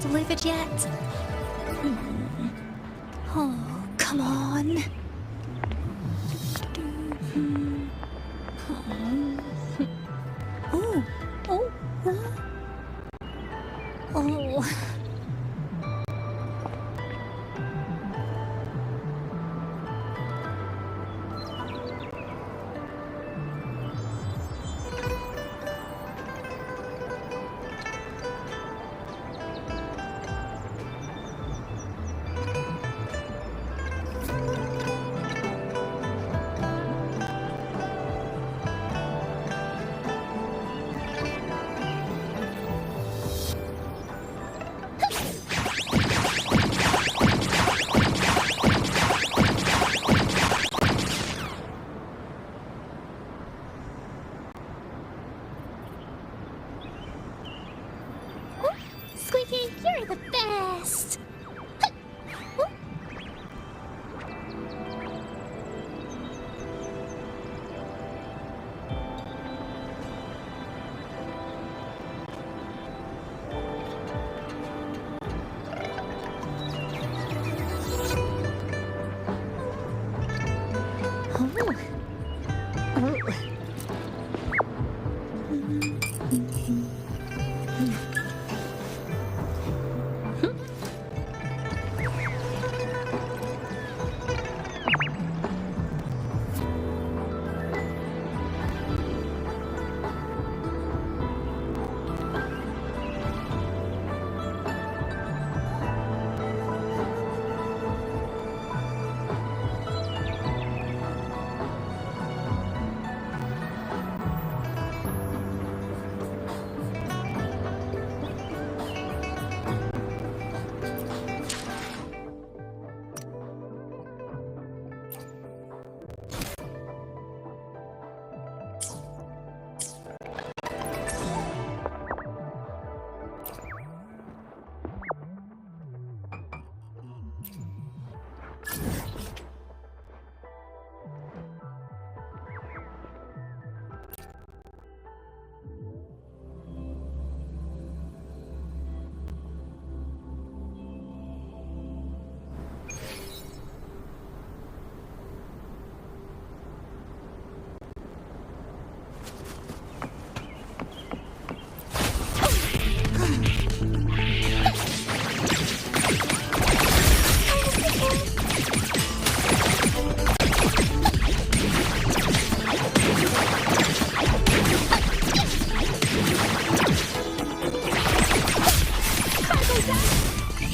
delivered yet? Oh, come on. Oh, oh, oh. Squeaky, you're the best!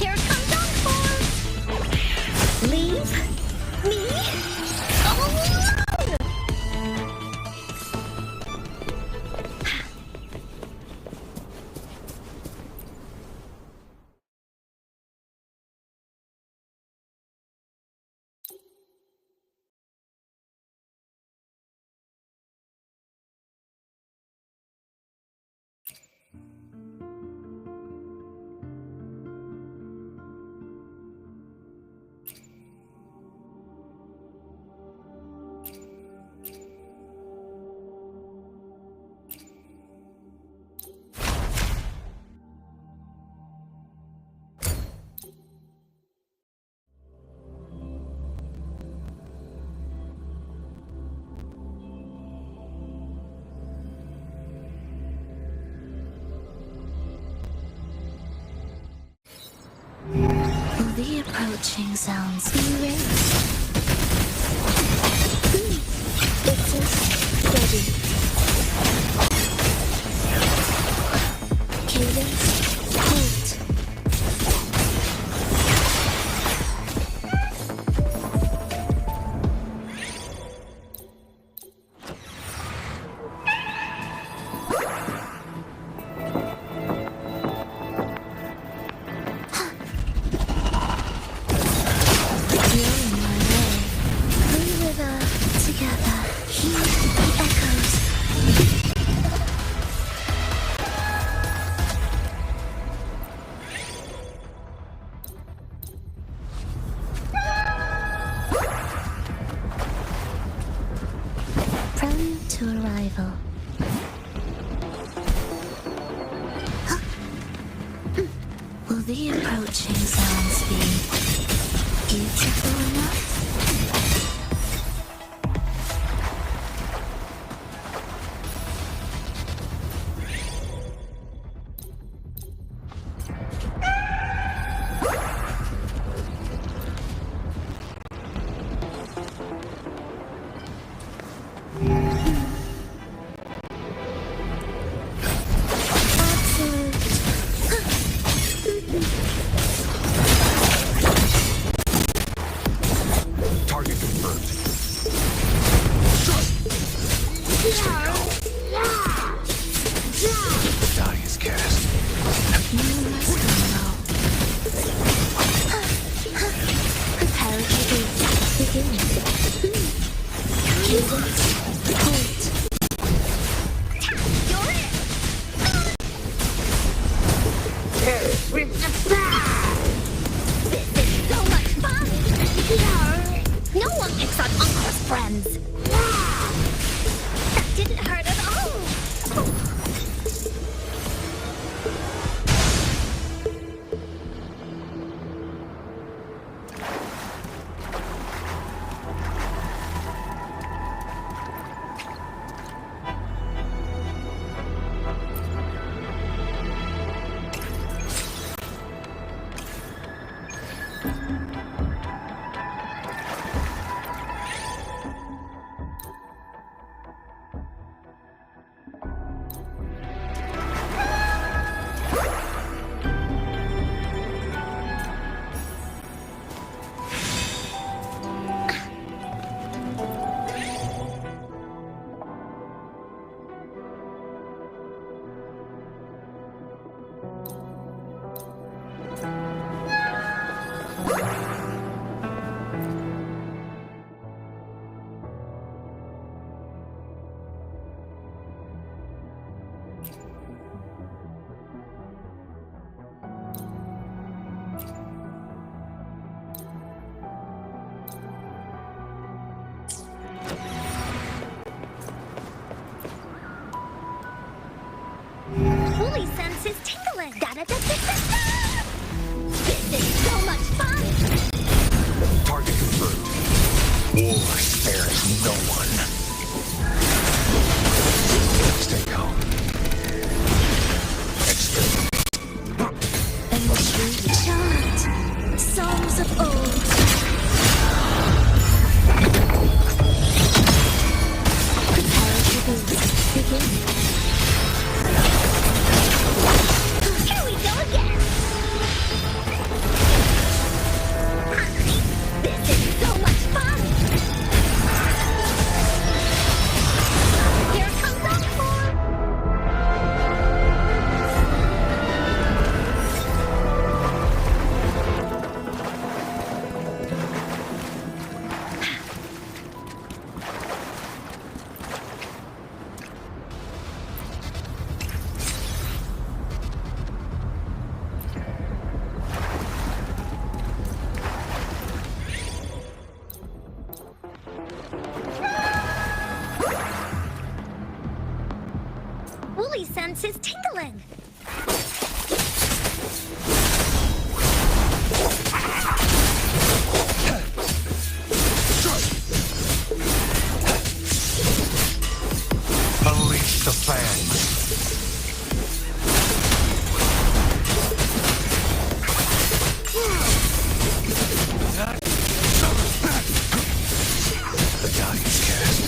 Here comes Encore! Leave me alone! The approaching sounds erased. It is ready. Cadence, hold. To arrival. Will the approaching sounds be beautiful enough? Holy sense is tingling. Da-da-da-da-da-da! This is so much fun! Target confirmed. War spares no one. Stay calm. Experiment. Ancient chant, songs of old. Prepare to boot. Begin. Here we go again! This is so much fun! Here comes Encore! Woolly sense is tingling. Unleash the fangs. The die is cast.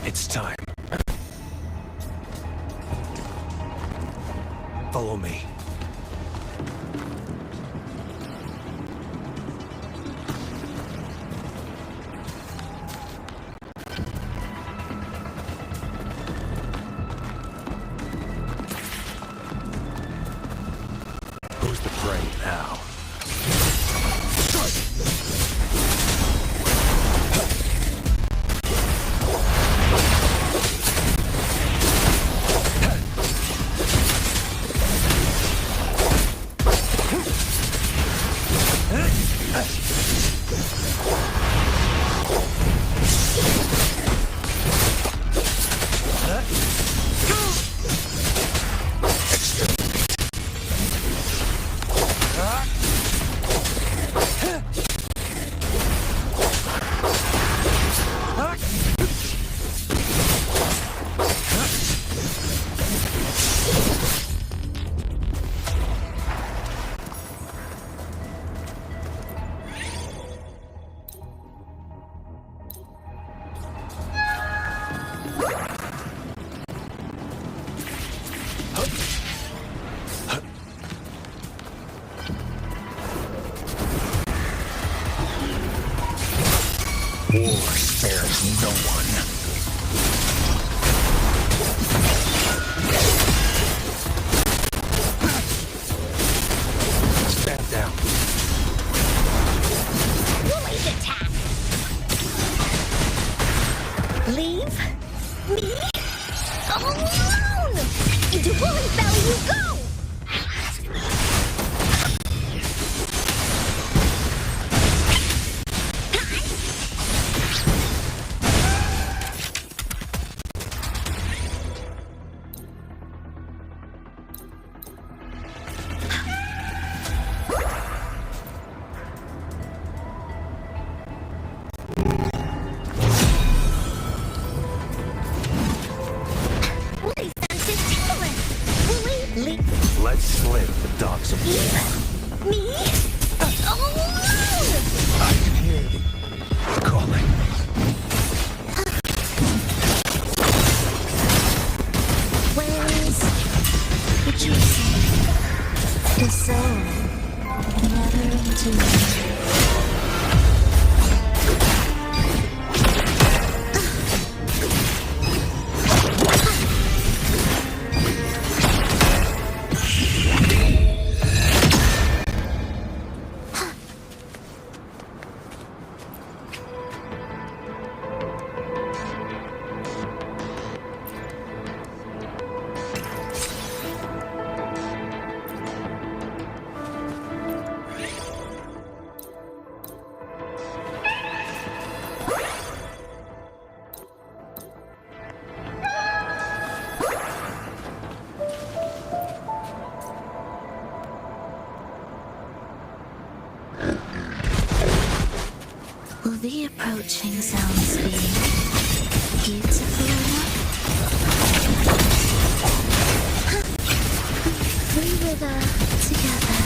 It's time. Follow me. Who's the prey now? War spares no one. Stand down. Woolly's attack! Leave me alone! Into Woolly's belly you go! Woolly's senses tingling! Woolly, leave Let slip the dogs of war. me alone! I can hear thee calling. Where is rejoicing? The soul never entombed. Will the approaching sounds be beautiful enough? We wither together.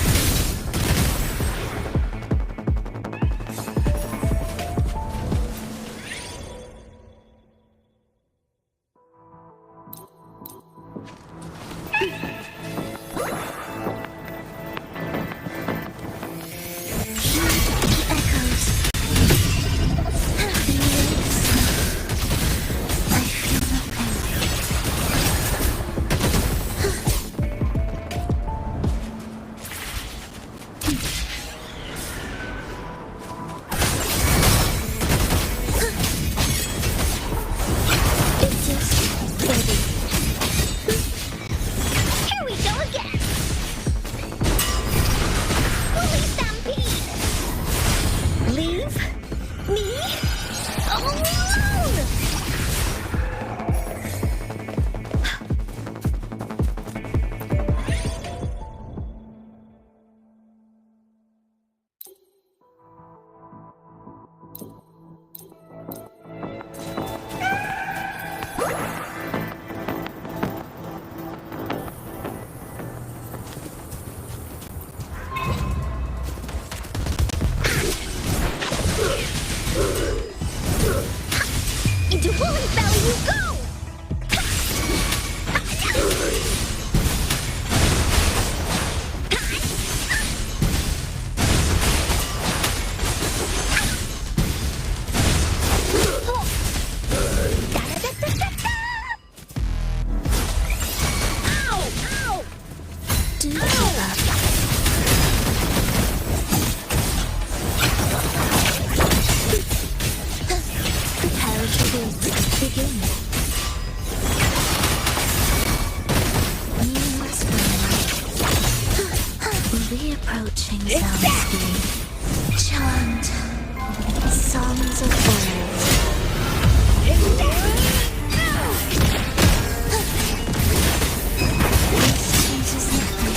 The echoes. I feel nothing. It's just steady. sounds be. Chant songs of old. This changes nothing.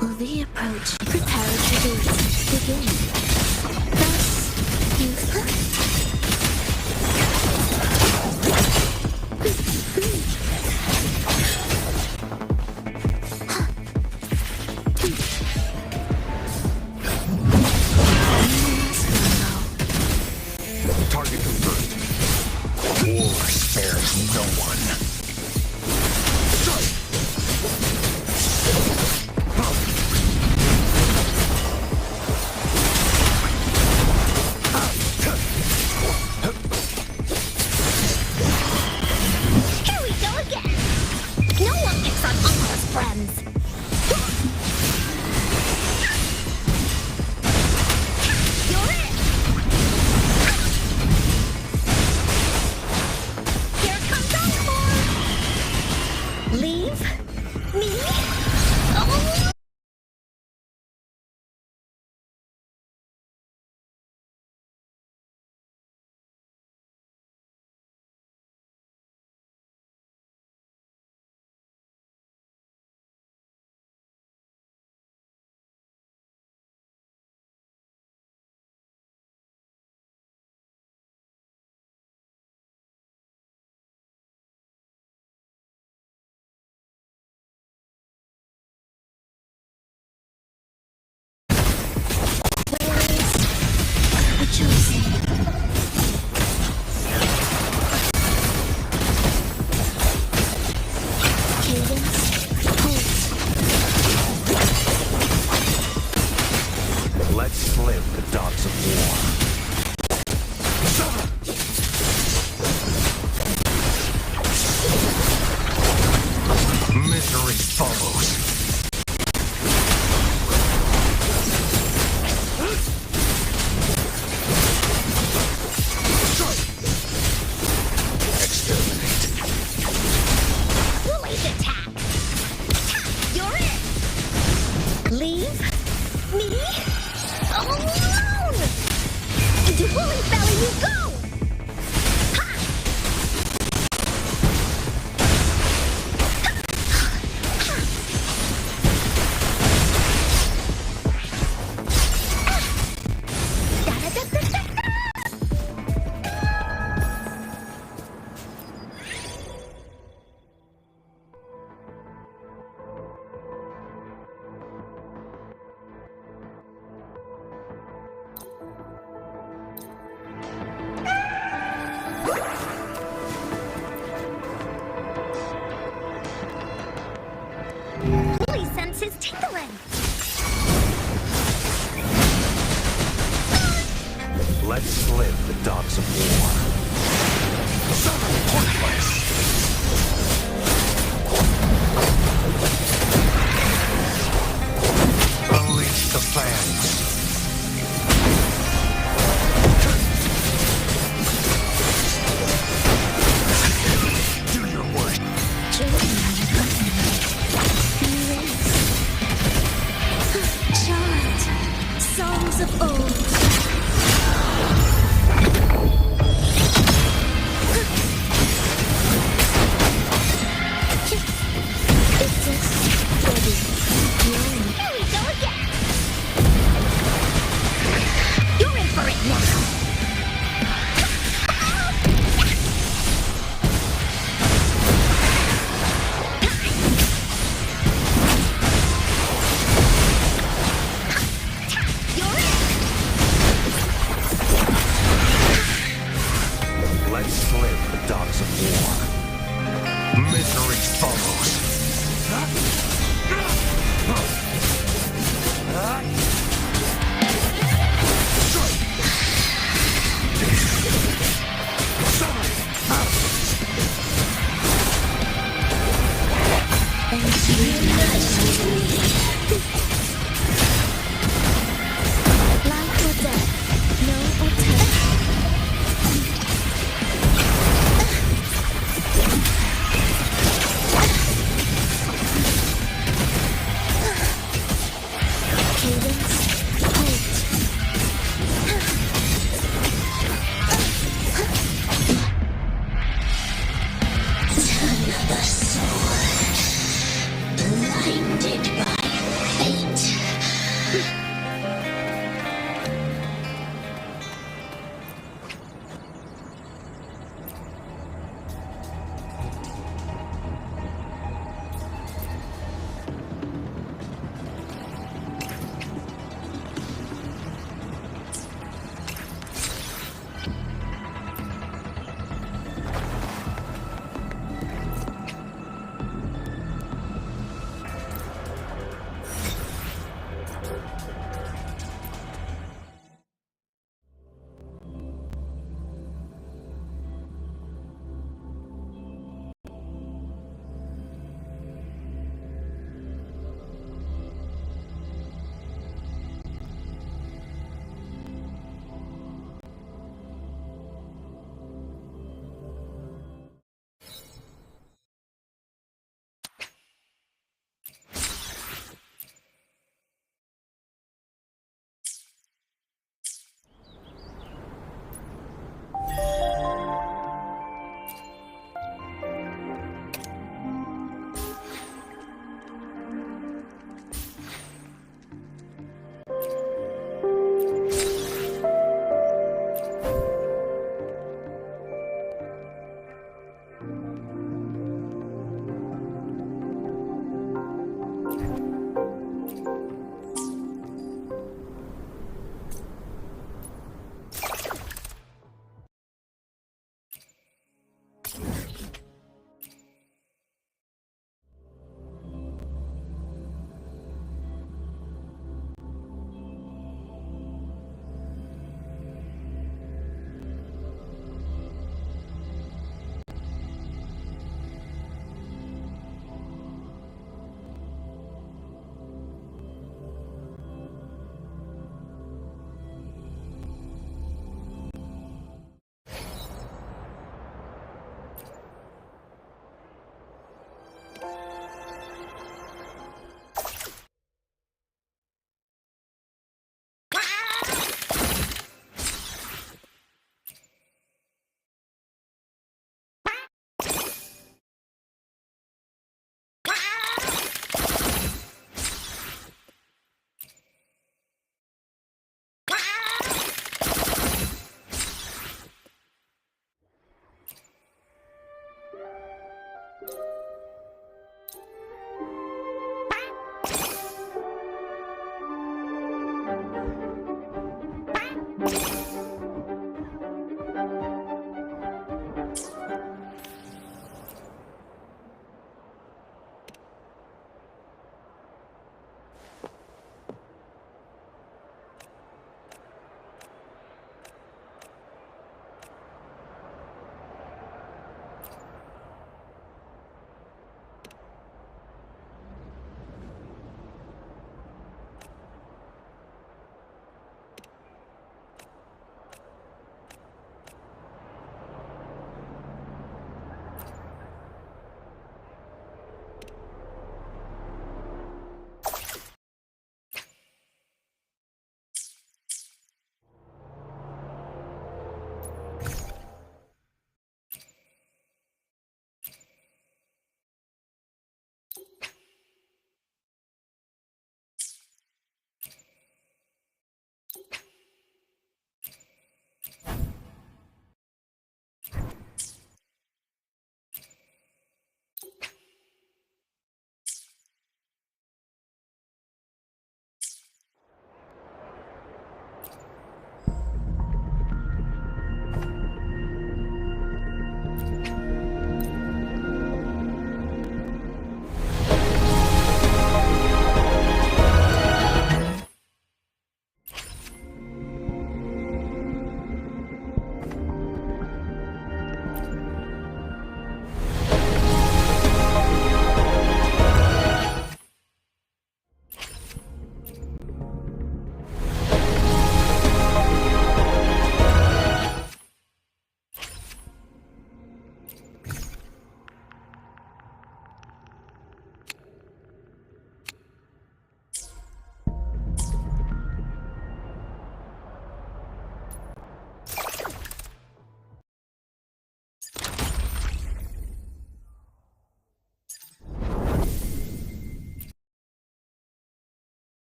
Will the approach preparatory begin? Thus, you Target confirmed. War spares no one. Here we go again. No one gets on Uncle's friends. You're it. Here comes Encore. Leave me alone. rejoicing. Cadence, pulse. Let's live the dogs of war. Misery follows. Exterminate. Bully's attack. You're it. Leave me alone. Into Bully's belly you go. Ha! Bully senses tingling. Let's live the dogs of war. Pointless. Unleash the fangs. Do your worst. Chant songs of old. Victory follows. Life or death, no or ten. Cadence, halt. Blinded by fate.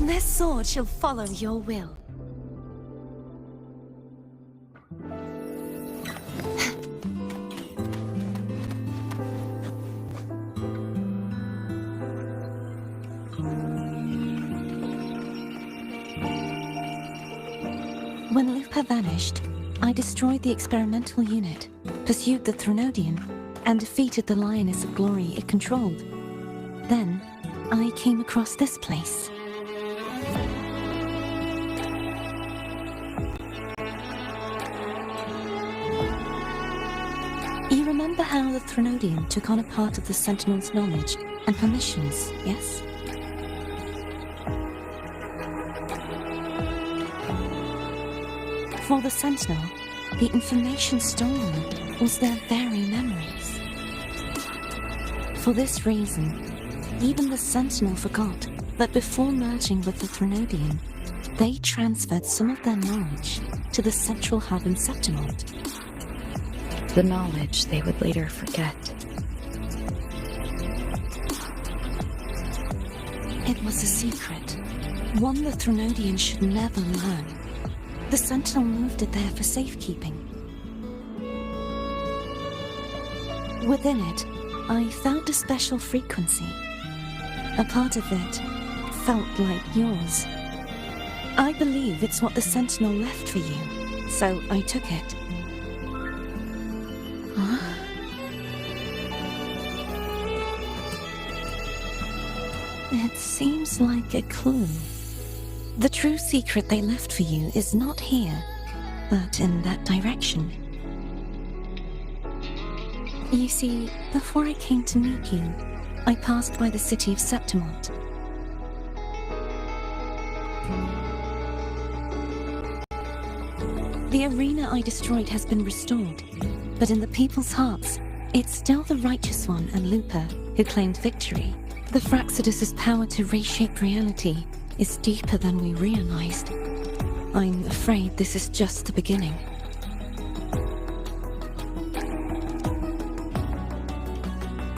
This sword shall follow your will. When Lupa vanished, I destroyed the experimental unit, pursued the Threnodian, and defeated the Lioness of Glory it controlled. Then, I came across this place. You remember how the Threnodian took on a part of the Sentinel's knowledge and permissions, yes? For the Sentinel, the information stolen was their very memories. For this reason, even the Sentinel forgot that before merging with the Threnodian, they transferred some of their knowledge to the central hub in Septimont. The knowledge they would later forget. It was a secret, one the Threnodian should never learn. The Sentinel moved it there for safekeeping. Within it, I found a special frequency. A part of it felt like yours. I believe it's what the Sentinel left for you, so I took it. Huh? It seems like a clue. The true secret they left for you is not here, but in that direction. You see, before I came to meet you, I passed by the city of Septimont. The arena I destroyed has been restored, but in the people's hearts, it's still the Righteous One and Lupa who claimed victory. The Fraxidus' power to reshape reality is deeper than we realized. I'm afraid this is just the beginning.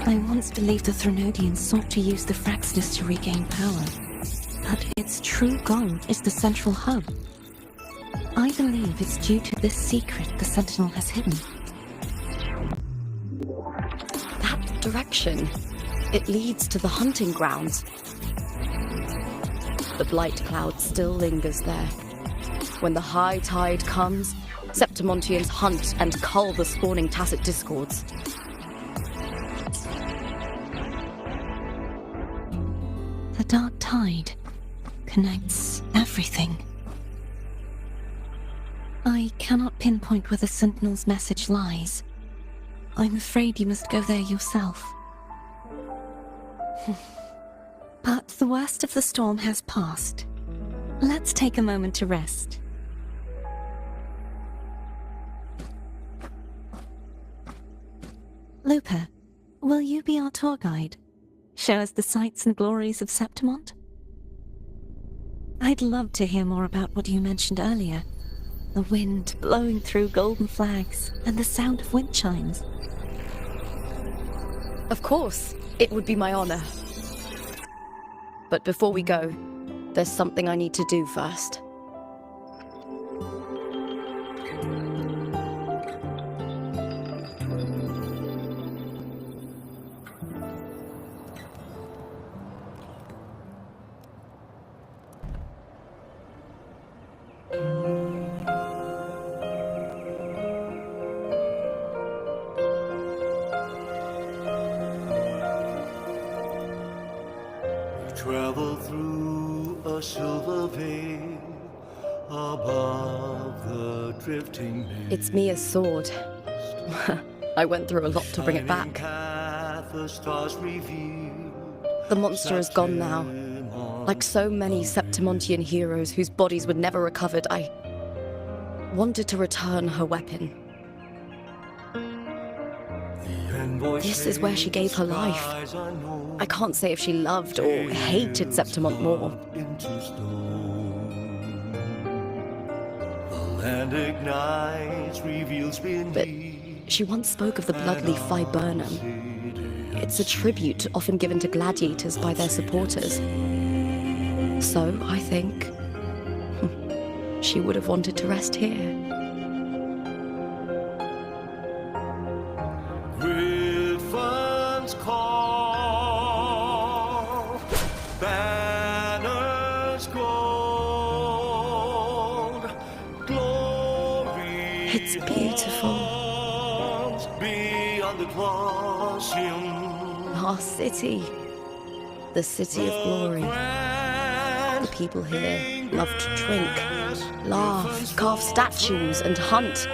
I once believed the Threnodians sought to use the Fraxidus to regain power, but its true goal is the central hub. I believe it's due to this secret the Sentinel has hidden. That direction. It leads to the hunting grounds. The blight cloud still lingers there. When the high tide comes, Septimontians hunt and cull the spawning tacit discords. The dark tide connects everything. I cannot pinpoint where the Sentinel's message lies. I'm afraid you must go there yourself. But the worst of the storm has passed. Let's take a moment to rest. Luca, will you be our tour guide? Show us the sights and glories of Septimont? I'd love to hear more about what you mentioned earlier. The wind blowing through golden flags and the sound of wind chimes. Of course, it would be my honor. But before we go, there's something I need to do first. Travel through a silver veil above the drifting mist. It's Mia's sword. I went through a lot to bring it back. The stars reveal. The monster is gone now. Like so many Septimontian heroes whose bodies were never recovered, I wanted to return her weapon. This is where she gave her life. I can't say if she loved or hated Septimont more. The land ignites, reveals But she once spoke of the bloodleaf viburnum. It's a tribute often given to gladiators by their supporters. So, I think, she would have wanted to rest here. Griffins call, banners gold, glory. It's beautiful. Beyond the Colosseum, Our city. The city of glory. The people here love to drink, laugh, carve statues, and hunt.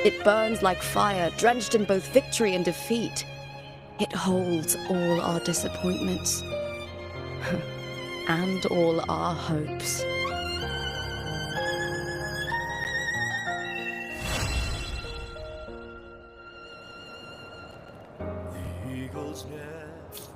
It burns like fire, drenched in both victory and defeat. It holds all our disappointments and all our hopes. the eagle's nest.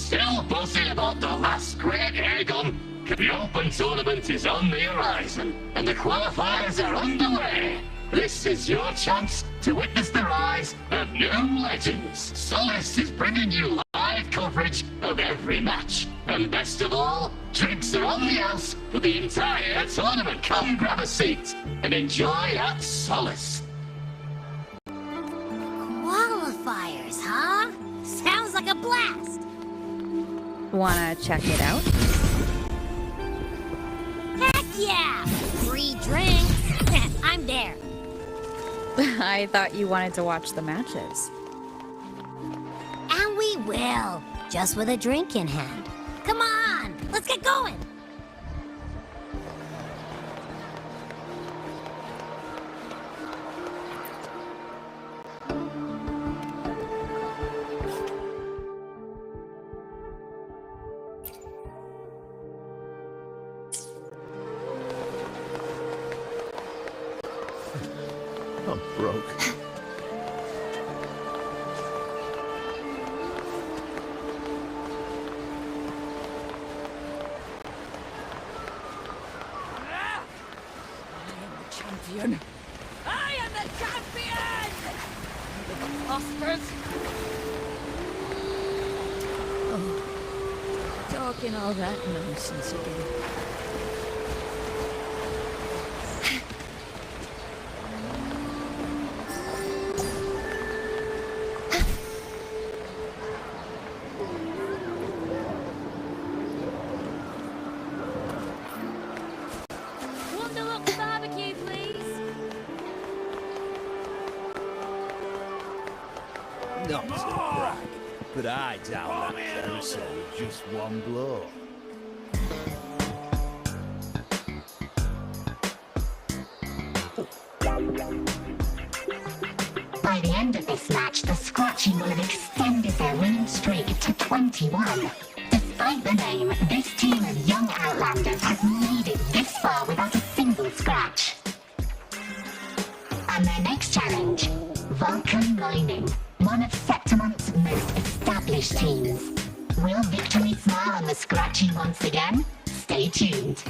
still buzzing about the last great airgun? The Open Tournament is on the horizon, and the qualifiers are underway. This is your chance to witness the rise of new legends. Solace is bringing you live coverage of every match. And best of all, drinks are on the house for the entire tournament. Come grab a seat and enjoy at Solace. Qualifiers, huh? Sounds like a blast. Wanna check it out? Heck yeah! Free drinks. I'm there. I thought you wanted to watch the matches. And we will. Just with a drink in hand. Come on, let's get going. I'm broke. Champion! I am the champion! The imposters! Oh, talking all that nonsense again. Barbecue, please. Not to brag, but I down that carousel with just one blow. By the end of this match, the Scratchy will have extended their winning streak to 21. Despite the name, this team of young Outlanders has made it this far without a single scratch. And their next challenge, Vulcan Mining, one of Septimonth's most established teams. Will victory smile on the Scratchy once again? Stay tuned.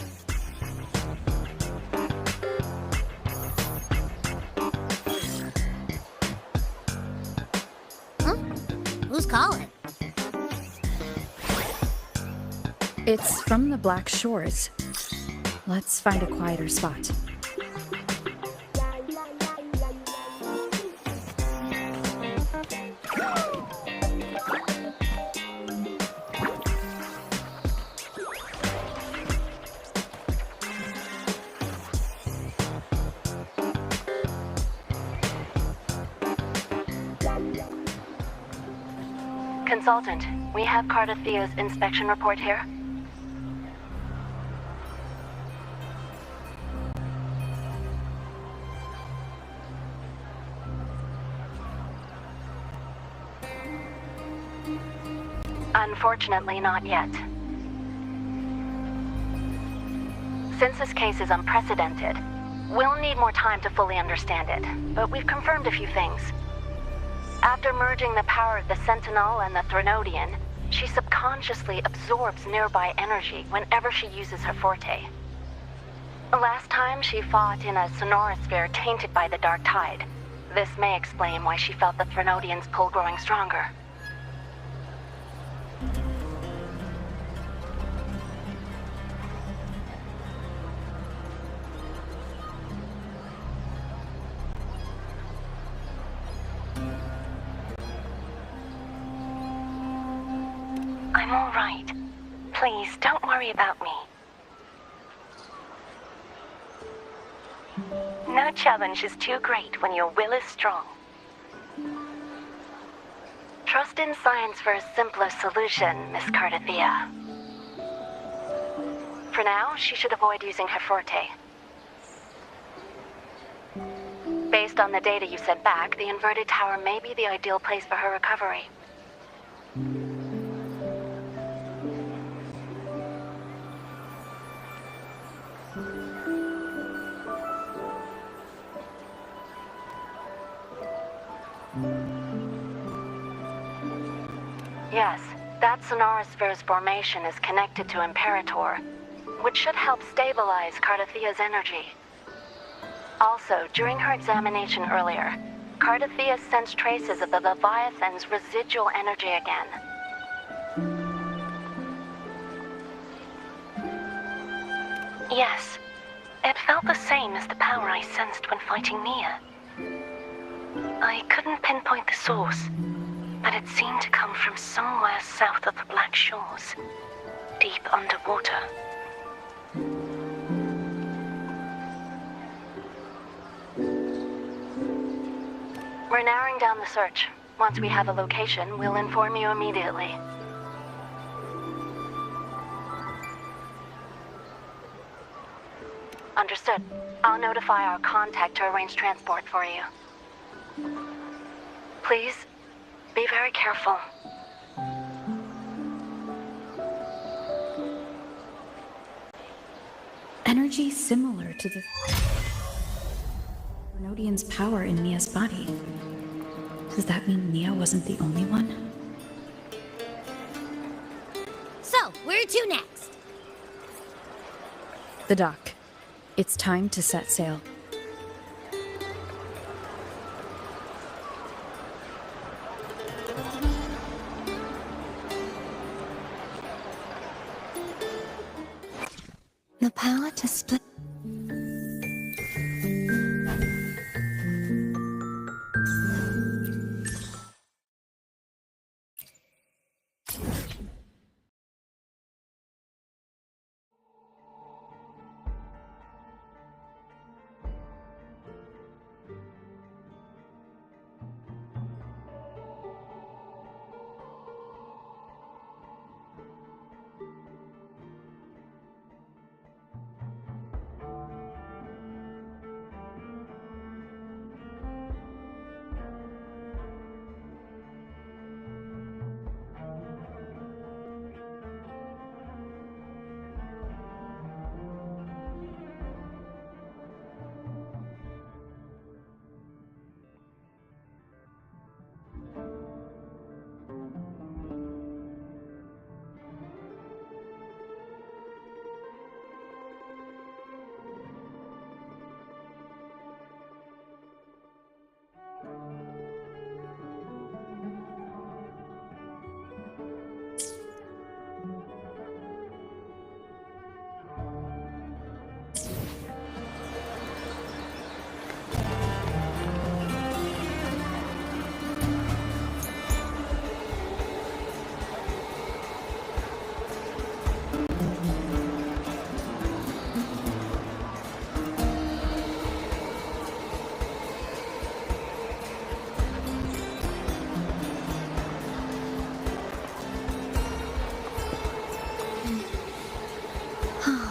Huh? Who's calling? It's from the Black Shores. Let's find a quieter spot. Consultant, we have Carter Theo's inspection report here. Unfortunately, not yet. Since this case is unprecedented, we'll need more time to fully understand it, but we've confirmed a few things. After merging the power of the Sentinel and the Threnodian, she subconsciously absorbs nearby energy whenever she uses her forte. Last time she fought in a sonorosphere tainted by the Dark Tide. This may explain why she felt the Threnodian's pull growing stronger. I'm all right. Please, don't worry about me. No challenge is too great when your will is strong. Trust in science for a simpler solution, Miss Cardathea. For now, she should avoid using her forte. Based on the data you sent back, the inverted tower may be the ideal place for her recovery. Yes, That sonorosphere's formation is connected to Imperator, which should help stabilize Cardathia's energy. Also, during her examination earlier, Cardathia sensed traces of the Leviathan's residual energy again. Yes, it felt the same as the power I sensed when fighting Nia. I couldn't pinpoint the source, but it seemed to come from somewhere south of the Black Shores, deep underwater. We're narrowing down the search. Once we have a location, we'll inform you immediately. Understood. I'll notify our contact to arrange transport for you. Please, be very careful. Energy similar to the Renodian's power in Nia's body. Does that mean Nia wasn't the only one? So, where to next? The dock. It's time to set sail. The power to split.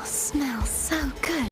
Smells so good.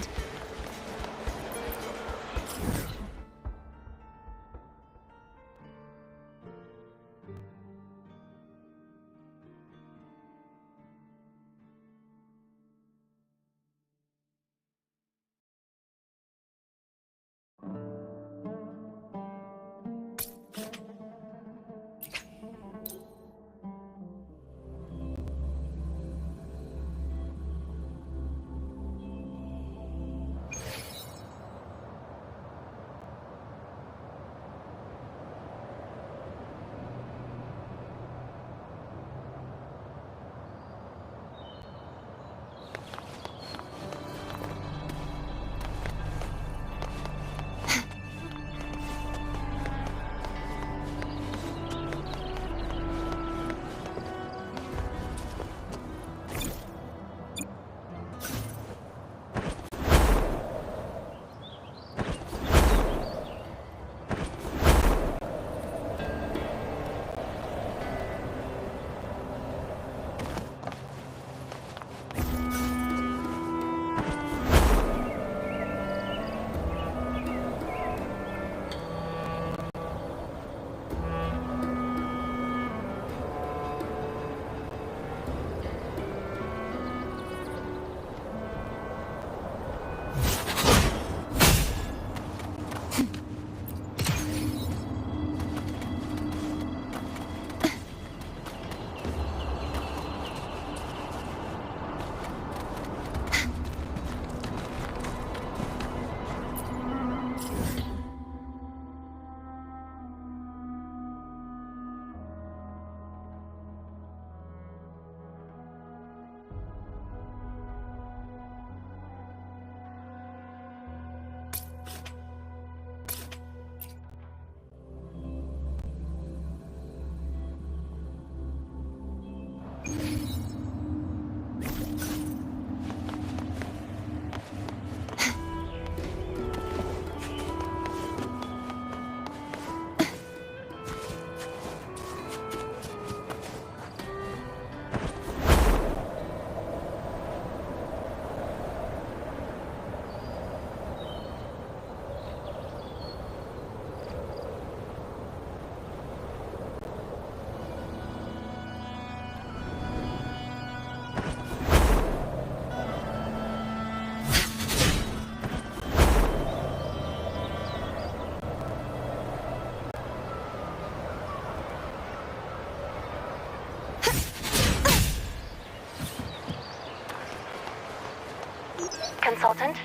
Consultant,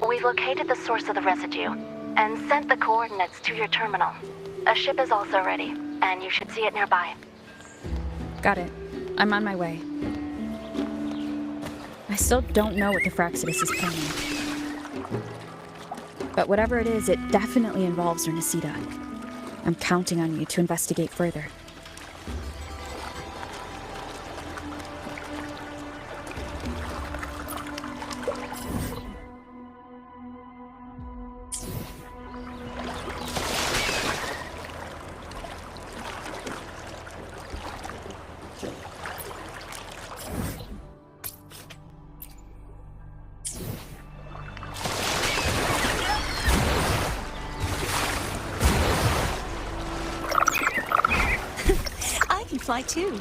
we've located the source of the residue and sent the coordinates to your terminal. A ship is also ready, and you should see it nearby. Got it. I'm on my way. I still don't know what the Fraxidus is planning. But whatever it is, it definitely involves Renesita. I'm counting on you to investigate further. Fly too.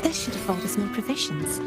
This should afford us more provisions.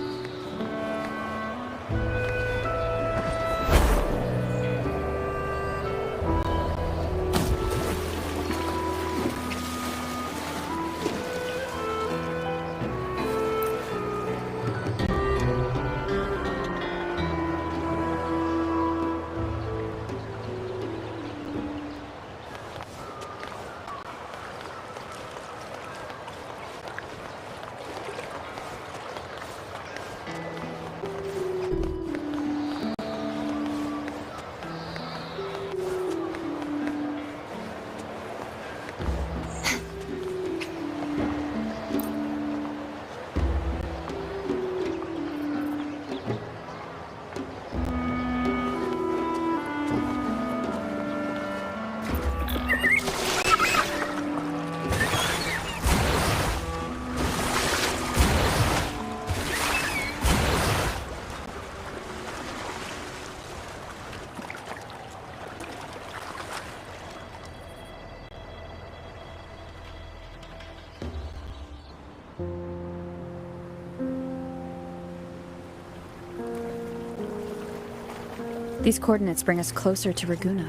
These coordinates bring us closer to Raguna.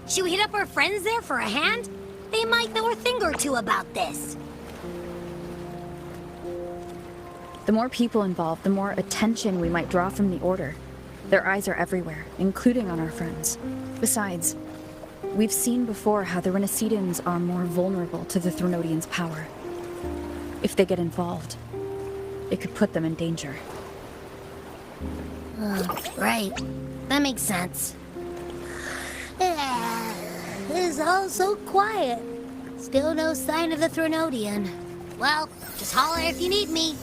Should we hit up our friends there for a hand? They might know a thing or two about this. The more people involved, the more attention we might draw from the Order. Their eyes are everywhere, including on our friends. Besides, we've seen before how the Renacidans are more vulnerable to the Thronodians' power. If they get involved, it could put them in danger. Right. That makes sense. It's all so quiet. Still no sign of the Thronodian. Well, just holler if you need me.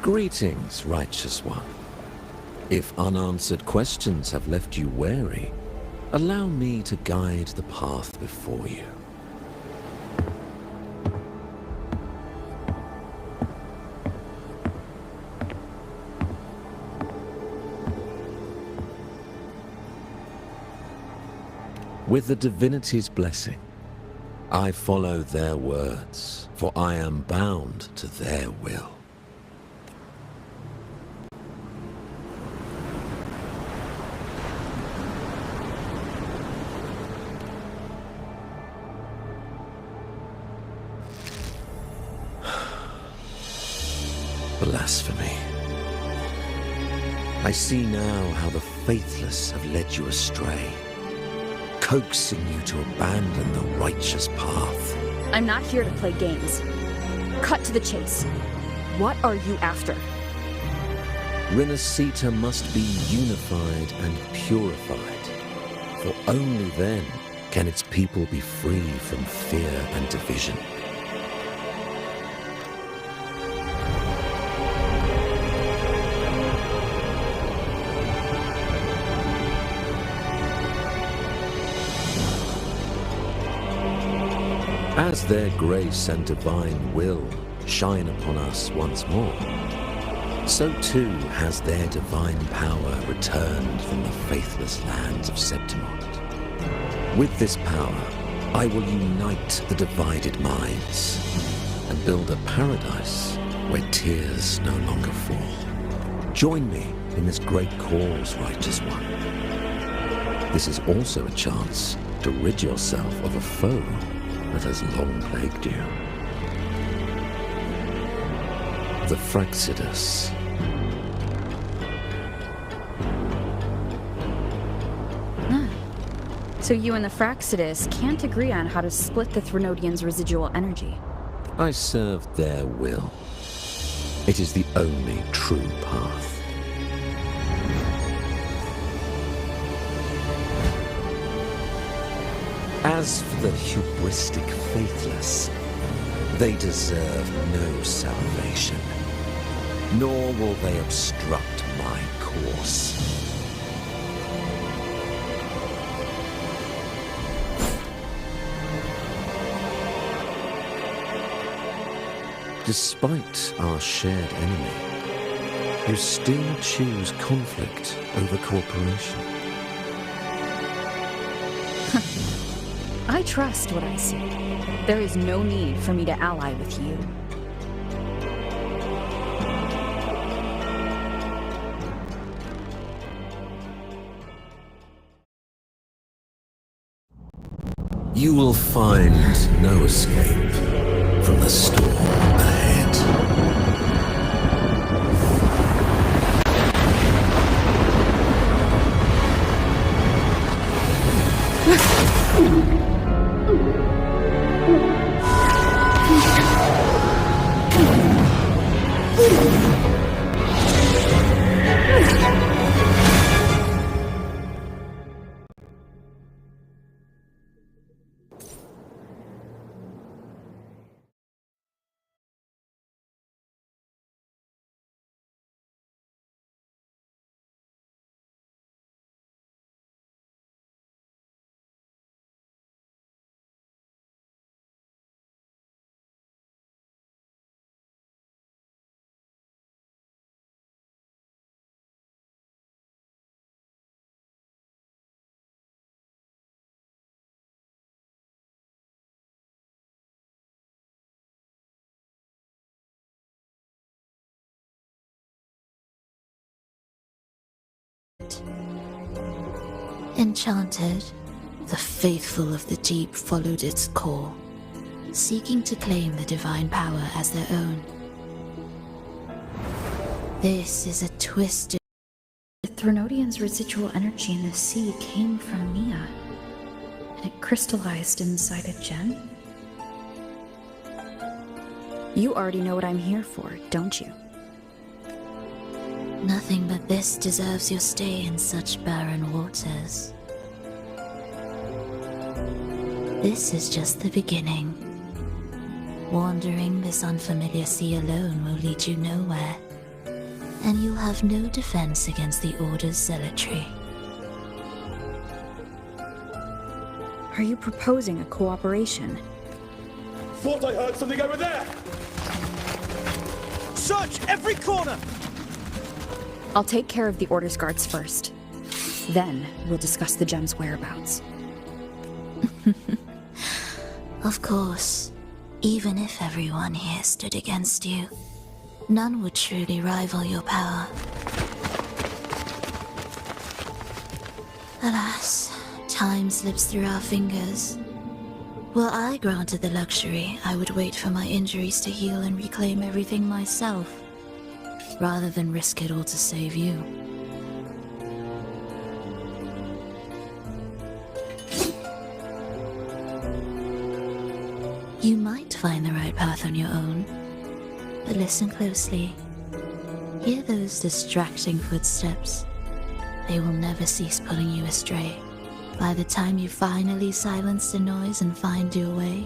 Greetings, righteous one. If unanswered questions have left you wary, allow me to guide the path before you. With the divinity's blessing, I follow their words, for I am bound to their will. Blasphemy. I see now how the faithless have led you astray, coaxing you to abandon the righteous path. I'm not here to play games. Cut to the chase. What are you after? Renacita must be unified and purified, for only then can its people be free from fear and division. As their grace and divine will shine upon us once more, so too has their divine power returned from the faithless lands of Septimont. With this power, I will unite the divided minds and build a paradise where tears no longer fall. Join me in this great cause, righteous one. This is also a chance to rid yourself of a foe that has long plagued you. The Fraxidus. So you and the Fraxidus can't agree on how to split the Threnodians' residual energy. I serve their will. It is the only true path. As for the hubristic faithless, they deserve no salvation, nor will they obstruct my course. Despite our shared enemy, you still choose conflict over cooperation. I trust what I see. There is no need for me to ally with you. You will find no escape from the storm ahead. Enchanted, the faithful of the deep followed its call, seeking to claim the divine power as their own. This is a twisted... The Threnodians' residual energy in the sea came from Mia, and it crystallized inside a gem? You already know what I'm here for, don't you? Nothing but this deserves your stay in such barren waters. This is just the beginning. Wandering this unfamiliar sea alone will lead you nowhere, and you'll have no defense against the Order's zealotry. Are you proposing a cooperation? Thought I heard something over there! Search every corner! I'll take care of the Order's guards first. Then, we'll discuss the gem's whereabouts. Of course, even if everyone here stood against you, none would truly rival your power. Alas, time slips through our fingers. Were I granted the luxury, I would wait for my injuries to heal and reclaim everything myself, rather than risk it all to save you. You might find the right path on your own, but listen closely. Hear those distracting footsteps. They will never cease pulling you astray. By the time you finally silence the noise and find your way,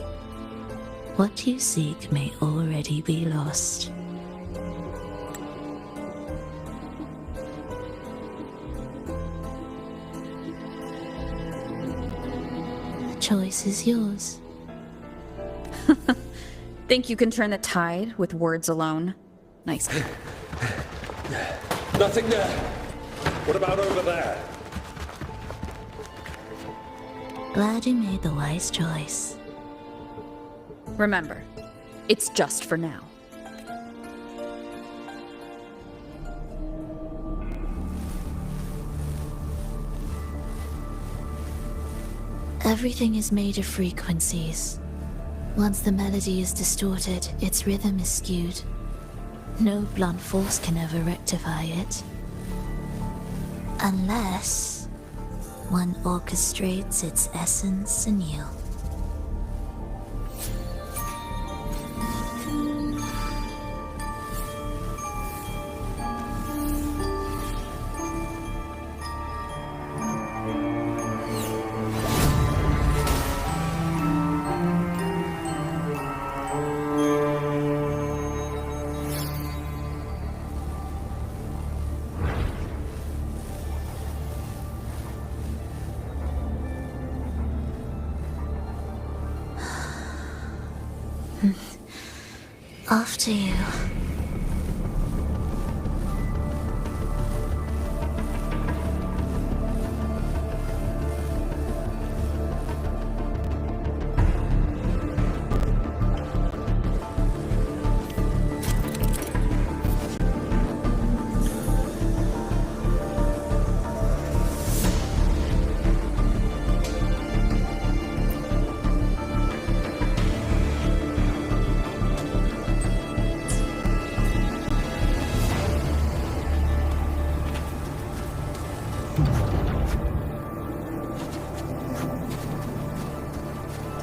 what you seek may already be lost. The choice is yours. Think you can turn the tide with words alone? Nice. Nothing there. What about over there? Glad you made the wise choice. Remember, it's just for now. Everything is made of frequencies. Once the melody is distorted, its rhythm is skewed. No blunt force can ever rectify it. Unless one orchestrates its essence anew. After you.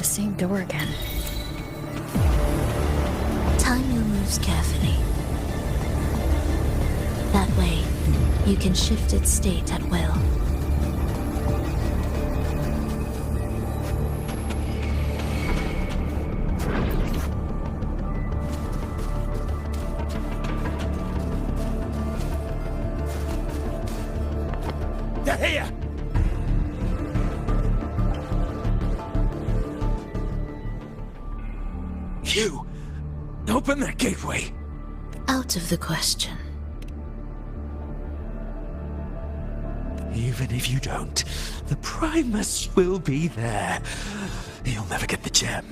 Same door again. Time your moves carefully. That way, you can shift its state at will. They're here! You! Open that gateway! Out of the question. Even if you don't, the Primus will be there. You'll never get the gem.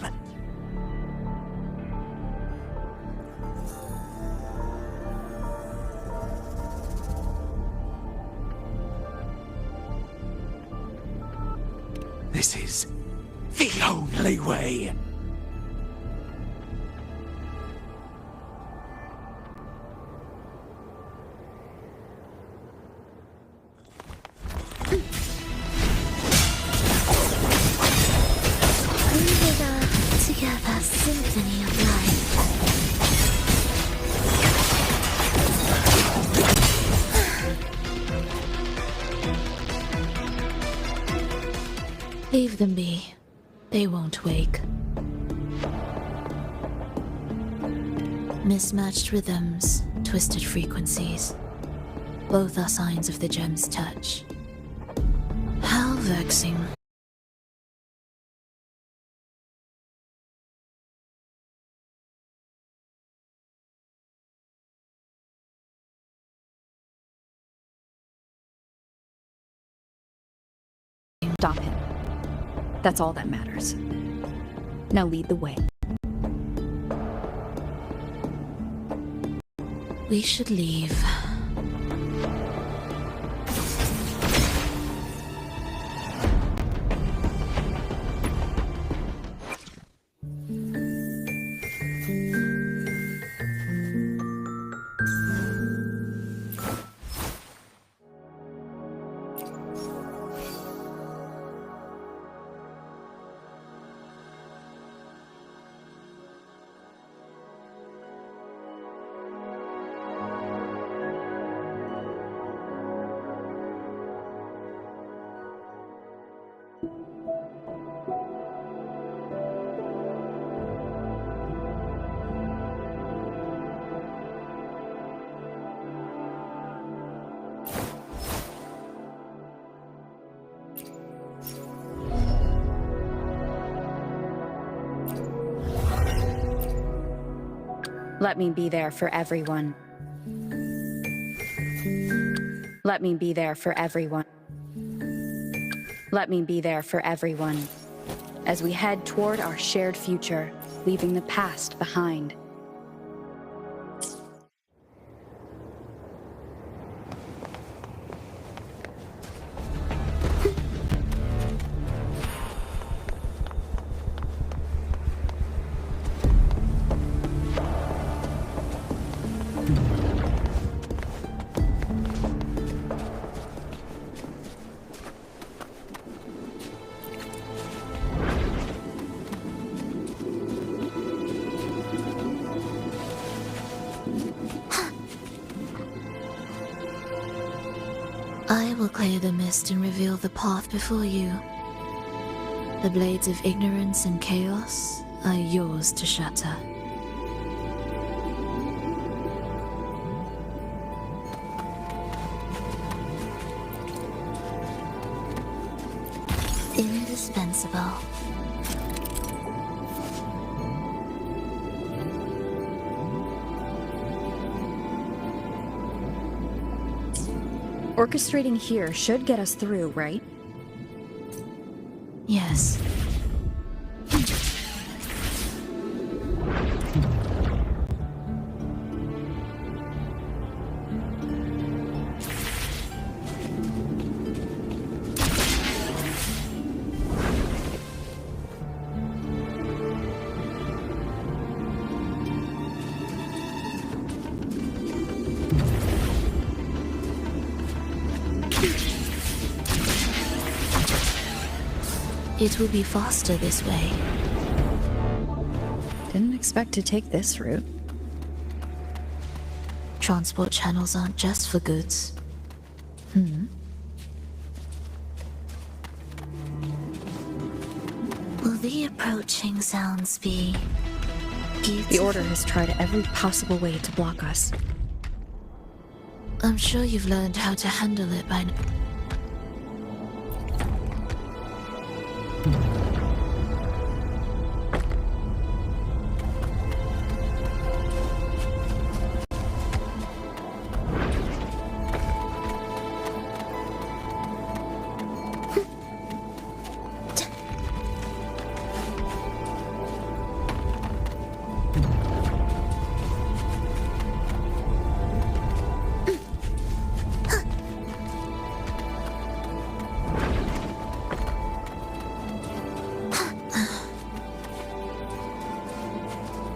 This is the only way. Together, symphony of life. Leave them be. They won't wake. Mismatched rhythms, twisted frequencies. Both are signs of the gem's touch. How vexing. Stop him. That's all that matters. Now lead the way. We should leave. Let me be there for everyone. Let me be there for everyone. Let me be there for everyone. As we head toward our shared future, leaving the past behind. I will clear the mist and reveal the path before you. The blades of ignorance and chaos are yours to shatter. Indispensable. Orchestrating here should get us through, right? Yes. It will be faster this way. Didn't expect to take this route. Transport channels aren't just for goods. Will the approaching sounds be The Order has tried every possible way to block us. I'm sure you've learned how to handle it by now.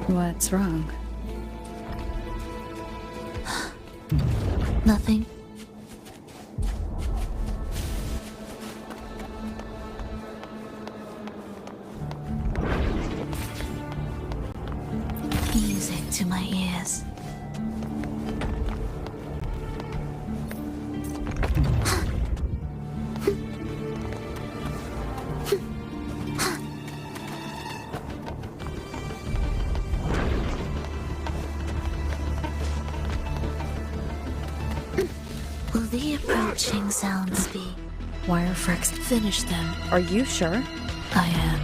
What's wrong? Nothing. Music to my ears. Will the approaching sounds be? Wirefrex. Finish them. Are you sure? I am.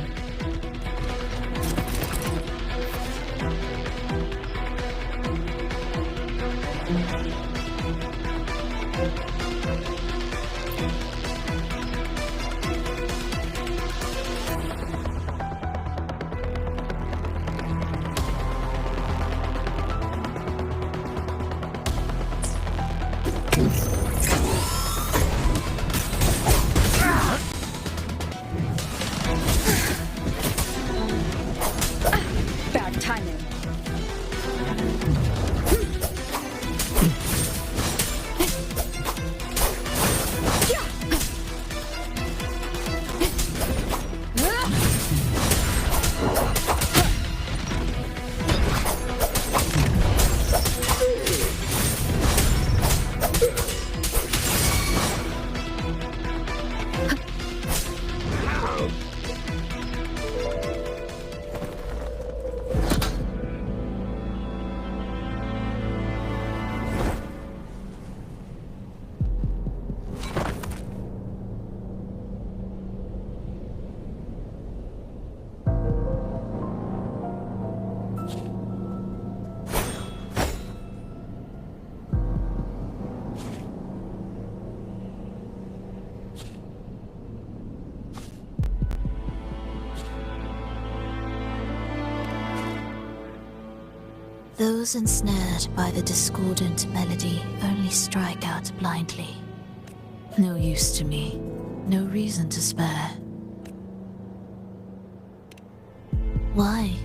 Those ensnared by the discordant melody only strike out blindly. No use to me, no reason to spare. Why?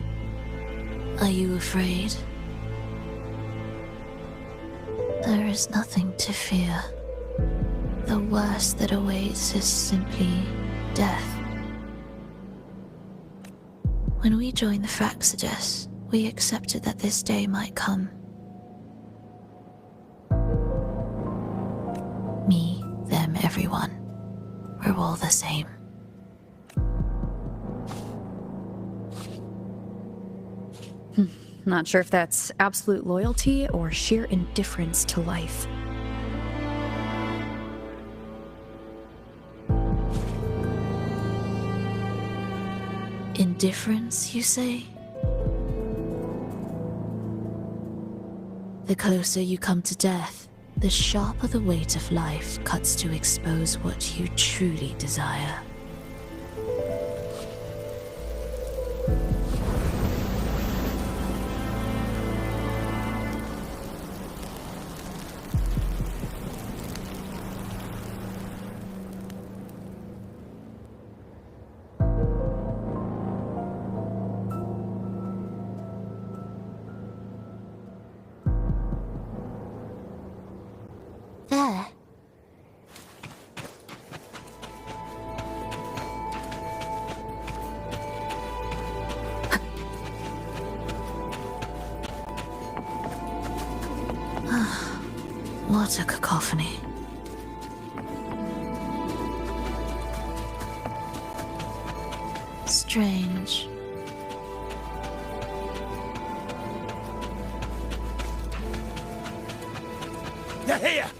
Are you afraid? There is nothing to fear. The worst that awaits is simply death. When we joined the Fraxidus, we accepted that this day might come. Me, them, everyone. We're all the same. Not sure if that's absolute loyalty or sheer indifference to life. Indifference, you say? The closer you come to death, the sharper the weight of life cuts to expose what you truly desire. There. What a cacophony. Strange. They're here!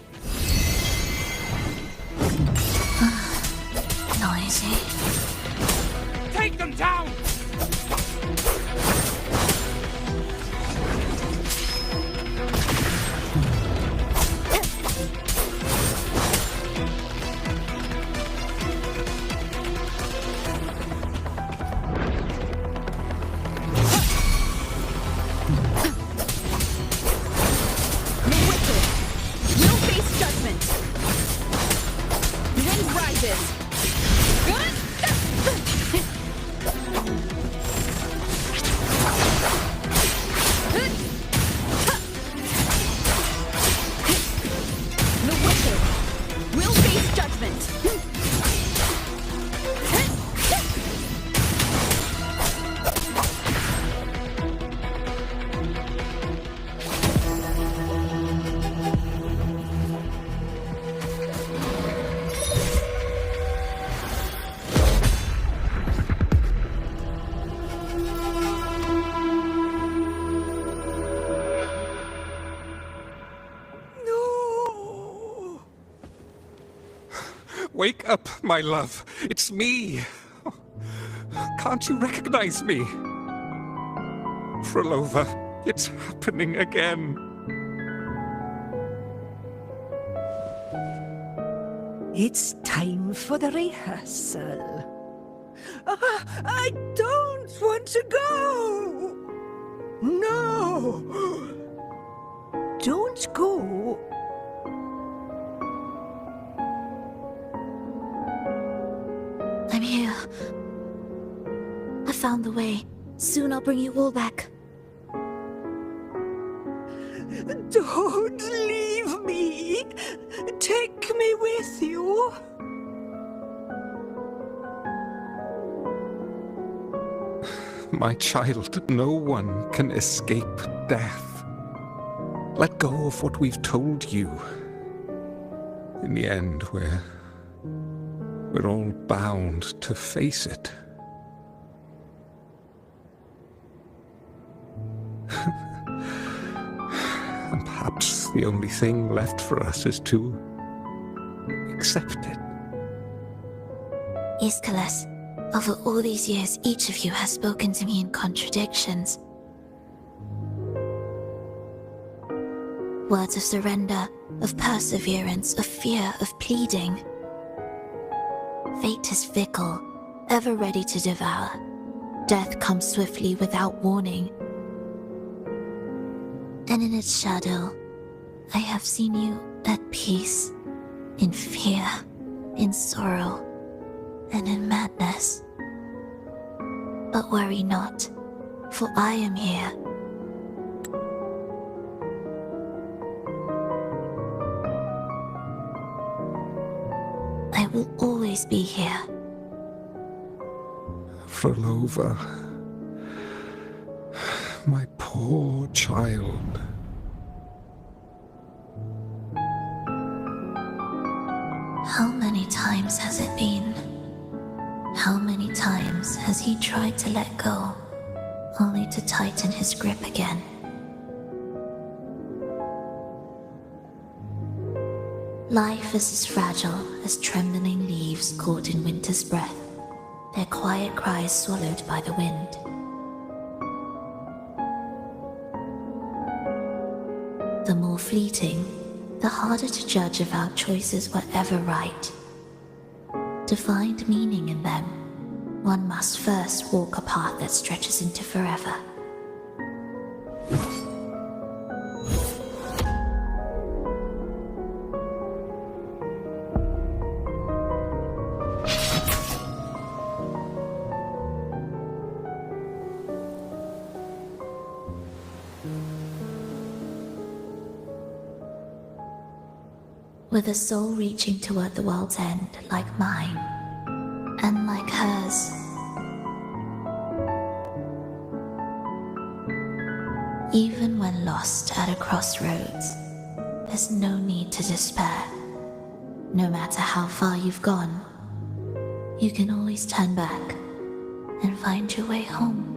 Noisy. Take them down! Wake up, my love. It's me. Can't you recognize me? Frolova, it's happening again. It's time for the rehearsal. I don't want to go! No! Don't go! I'm here. I found the way. Soon I'll bring you all back. Don't leave me! Take me with you! My child, no one can escape death. Let go of what we've told you. In the end, we're all bound to face it. And perhaps the only thing left for us is to accept it. Iskalas, over all these years, each of you has spoken to me in contradictions. Words of surrender, of perseverance, of fear, of pleading. Fate is fickle, ever ready to devour. Death comes swiftly without warning. and in its shadow, I have seen you at peace, in fear, in sorrow, and in madness. But worry not, for I am here. I will always be here. Frolova, my poor child. How many times has it been? How many times has he tried to let go, only to tighten his grip again? Life is as fragile as trembling leaves caught in winter's breath, their quiet cries swallowed by the wind. The more fleeting, the harder to judge if our choices were ever right. To find meaning in them, one must first walk a path that stretches into forever. With a soul reaching toward the world's end like mine, and like hers. Even when lost at a crossroads, there's no need to despair. No matter how far you've gone, you can always turn back and find your way home.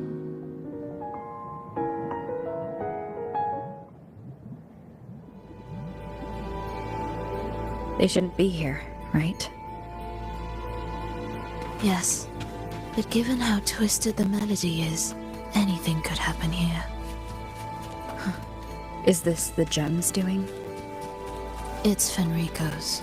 They shouldn't be here, right? Yes, but given how twisted the melody is, anything could happen here. Is this the gem's doing? It's Fenrico's.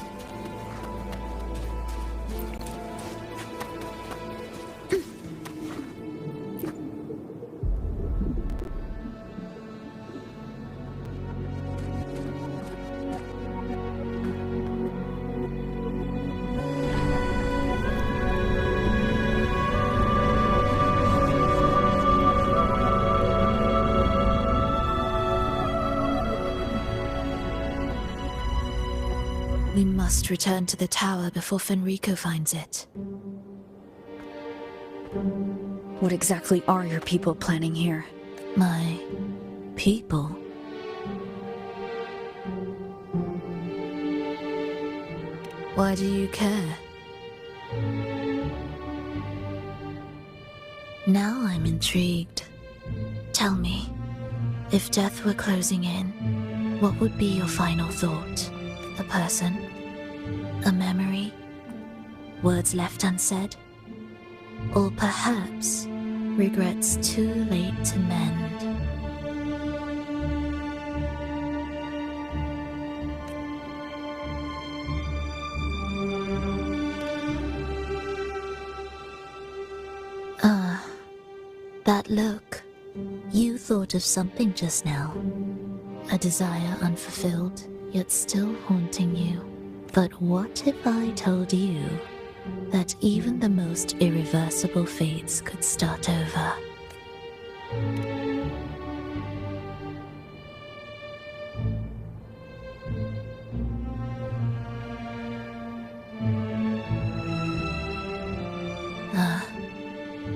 We must return to the tower before Fenrico finds it. What exactly are your people planning here? My people? Why do you care? Now I'm intrigued. Tell me, if death were closing in, what would be your final thought? A person? A memory? Words left unsaid? Or perhaps regrets too late to mend? That look. You thought of something just now. A desire unfulfilled, yet still haunting you. But what if I told you that even the most irreversible fates could start over?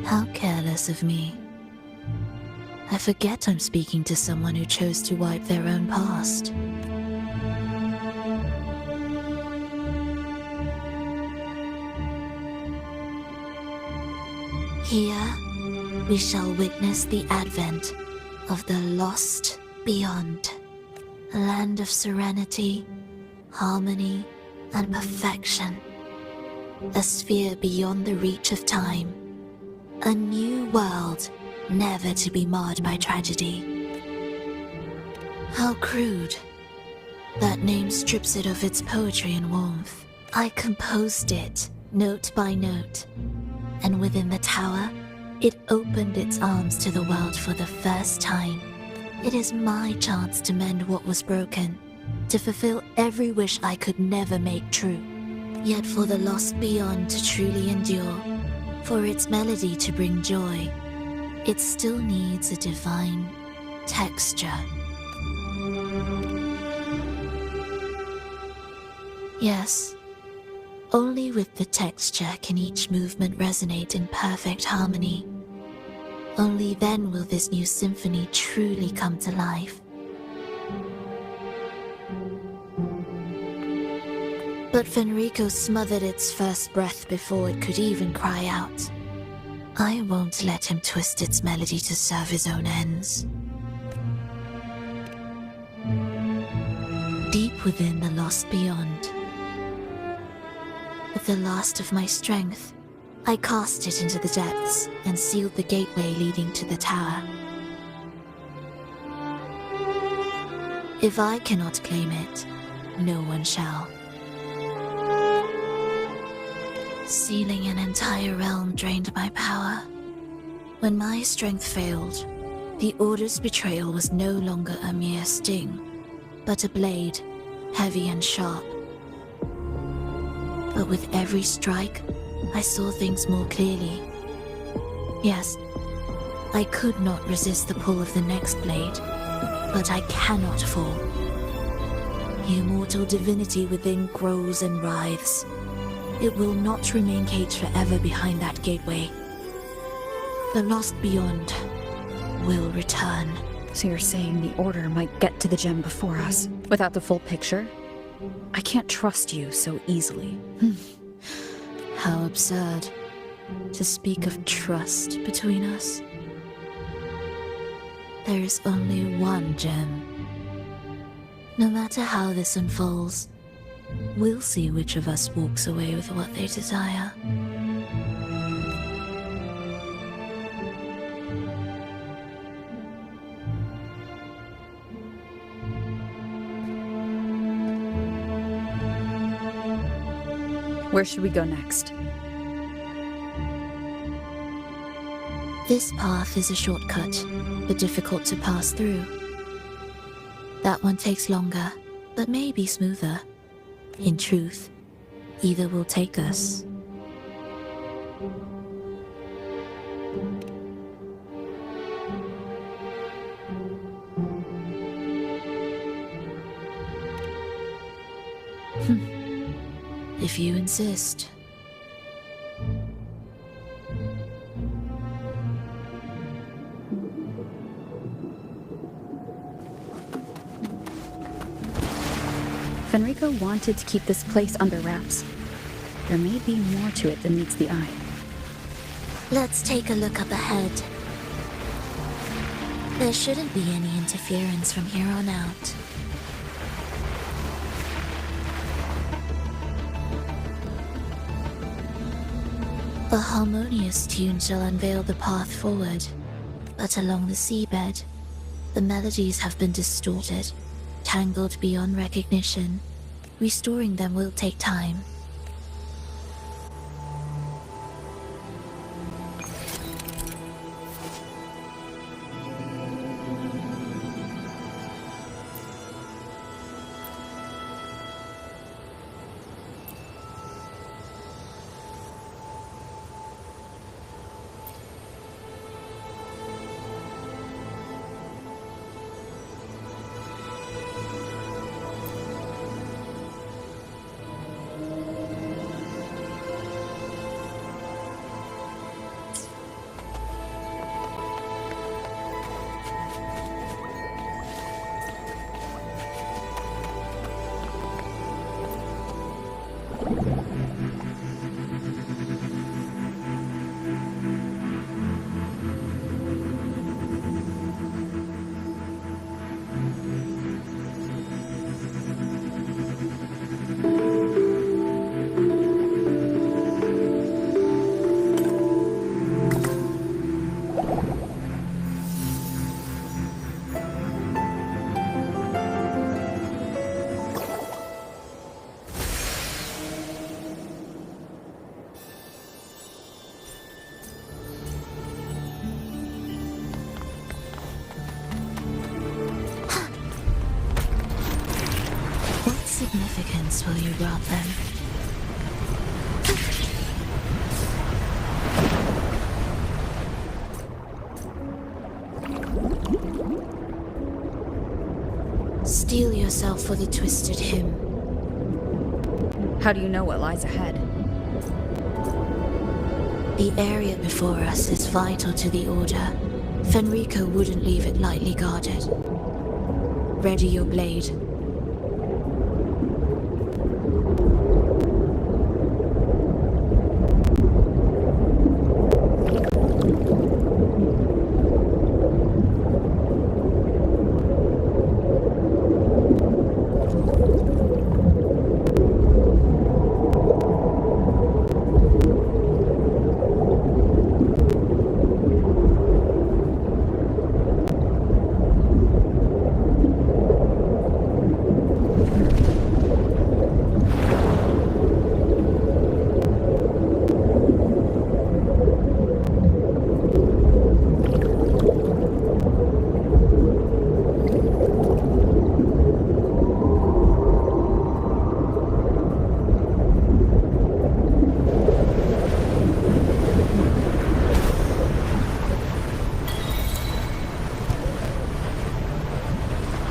How careless of me. I forget I'm speaking to someone who chose to wipe their own past. Here, we shall witness the advent of the lost beyond. A land of serenity, harmony, and perfection. A sphere beyond the reach of time. A new world, never to be marred by tragedy. How crude. That name strips it of its poetry and warmth. I composed it, note by note. And within the tower, it opened its arms to the world for the first time. It is my chance to mend what was broken, to fulfill every wish I could never make true. Yet for the lost beyond to truly endure, for its melody to bring joy, it still needs a divine texture. Yes, only with the texture can each movement resonate in perfect harmony. Only then will this new symphony truly come to life. But Fenrico smothered its first breath before it could even cry out. I won't let him twist its melody to serve his own ends. Deep within the lost beyond, with the last of my strength, I cast it into the depths and sealed the gateway leading to the tower. If I cannot claim it, no one shall. Sealing an entire realm drained my power. When my strength failed, the Order's betrayal was no longer a mere sting, but a blade, heavy and sharp. But with every strike, I saw things more clearly. Yes, I could not resist the pull of the next blade, but I cannot fall. The immortal divinity within grows and writhes. It will not remain caged forever behind that gateway. The lost beyond will return. So you're saying the Order might get to the gem before us, without the full picture? I can't trust you so easily. How absurd to speak of trust between us. There is only one gem. No matter how this unfolds, we'll see which of us walks away with what they desire. Where should we go next? This path is a shortcut, but difficult to pass through. That one takes longer, but may be smoother. In truth, either will take us. If you insist. Fenrico wanted to keep this place under wraps. There may be more to it than meets the eye. Let's take a look up ahead. There shouldn't be any interference from here on out. A harmonious tune shall unveil the path forward, but along the seabed, the melodies have been distorted, tangled beyond recognition. Restoring them will take time. significance will you grant them? Steel yourself for the twisted hymn. How do you know what lies ahead? The area before us is vital to the Order. Fenrico wouldn't leave it lightly guarded. Ready your blade.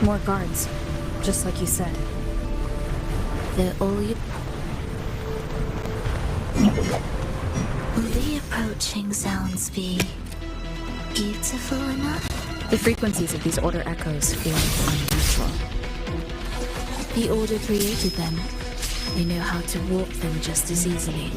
More guards, just like you said. They're all you... Will the approaching sounds be beautiful enough? The frequencies of these Order echoes feel unnatural. The Order created them. They know how to warp them just as easily.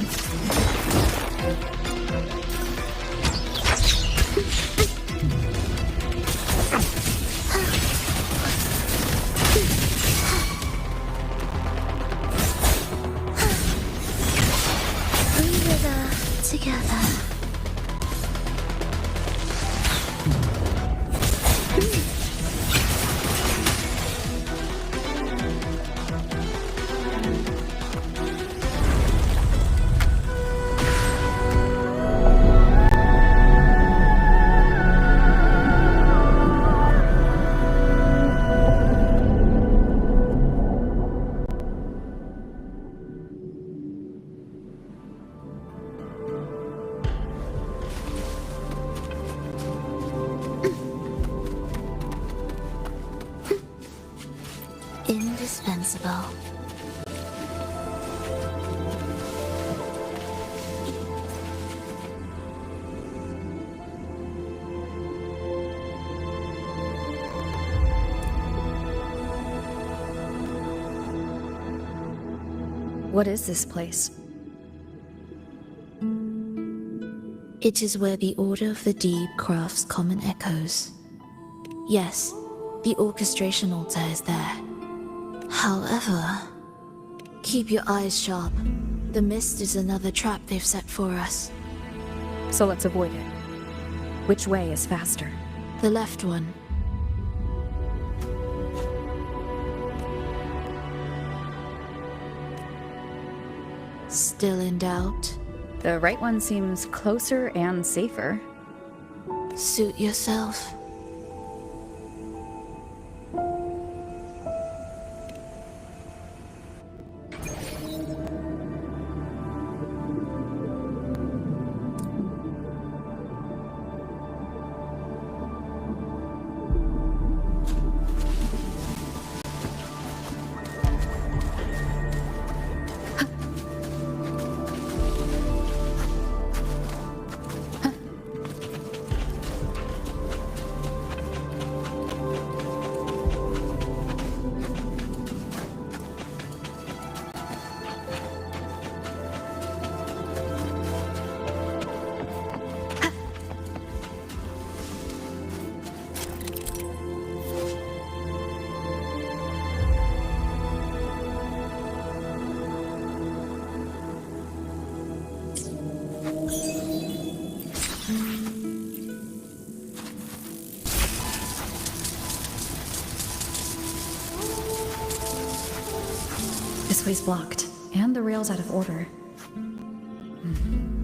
Together. Indispensable. What is this place? It is where the Order of the Deep crafts common echoes. Yes, the orchestration altar is there. However, keep your eyes sharp. The mist is another trap they've set for us. So let's avoid it. Which way is faster? The left one. Still in doubt? The right one seems closer and safer. Suit yourself. This way's blocked, and the rail's out of order.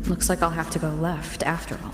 Looks like I'll have to go left after all.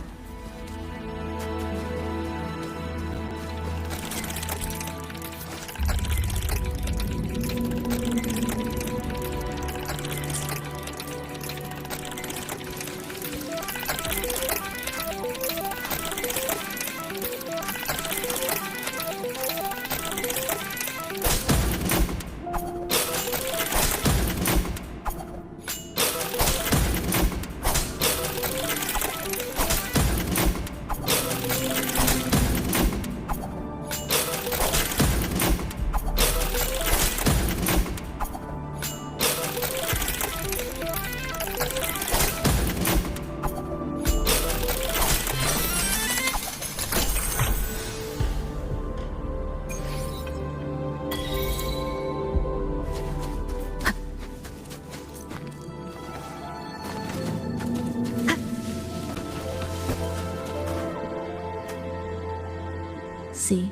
See?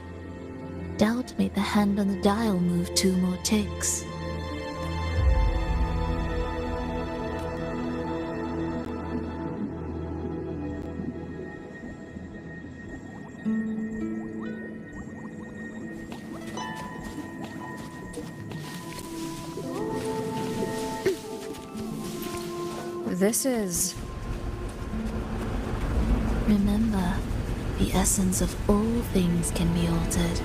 Doubt made the hand on the dial move 2 more ticks. This is... Remember, the essence of all things can be altered.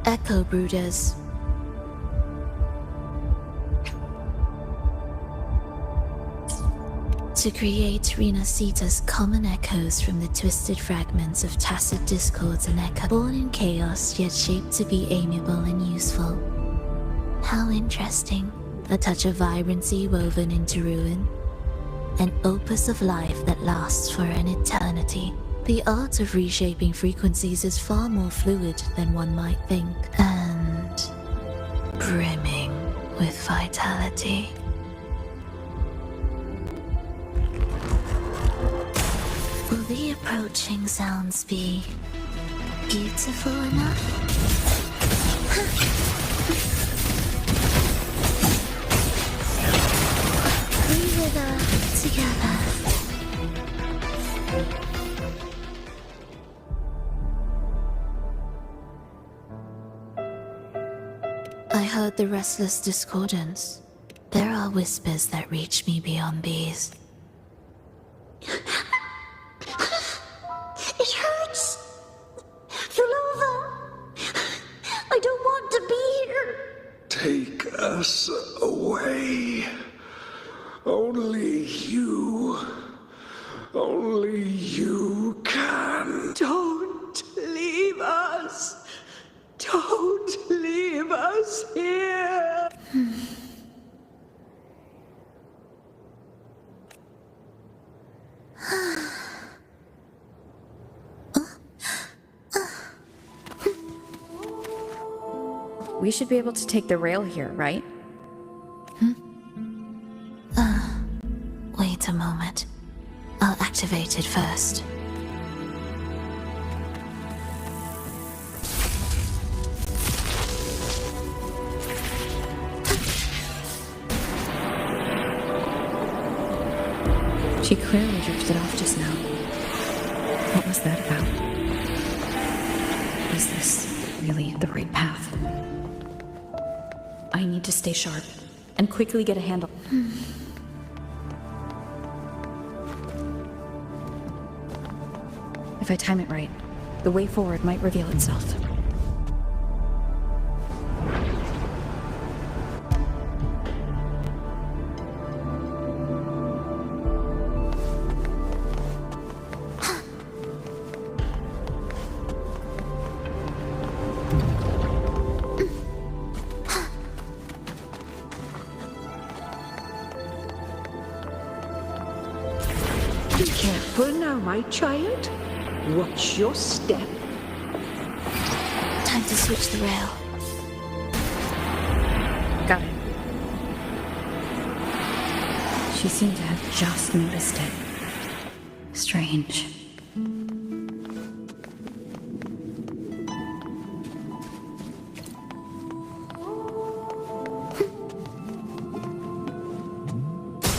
Echo Brooders. To create Rena Sita's common echoes from the twisted fragments of tacit discords and echo, born in chaos yet shaped to be amiable and useful. How interesting. A touch of vibrancy woven into ruin. An opus of life that lasts for an eternity. The art of reshaping frequencies is far more fluid than one might think, and brimming with vitality. Will the approaching sounds be beautiful enough? We wither together. I heard the restless discordance. There are whispers that reach me beyond these. It hurts! Fulova! I don't want to be here! Take us away. Only you can. Don't leave us. Don't leave us here. We should be able to take the rail here, right? Wait a moment. I'll activate it first. She clearly drifted off just now. What was that about? Is this really the right path? I need to stay sharp and quickly get a handle. If I time it right, the way forward might reveal itself. Be careful now, my child. Watch your step. Time to switch the rail. Got it. She seemed to have just noticed it. Strange.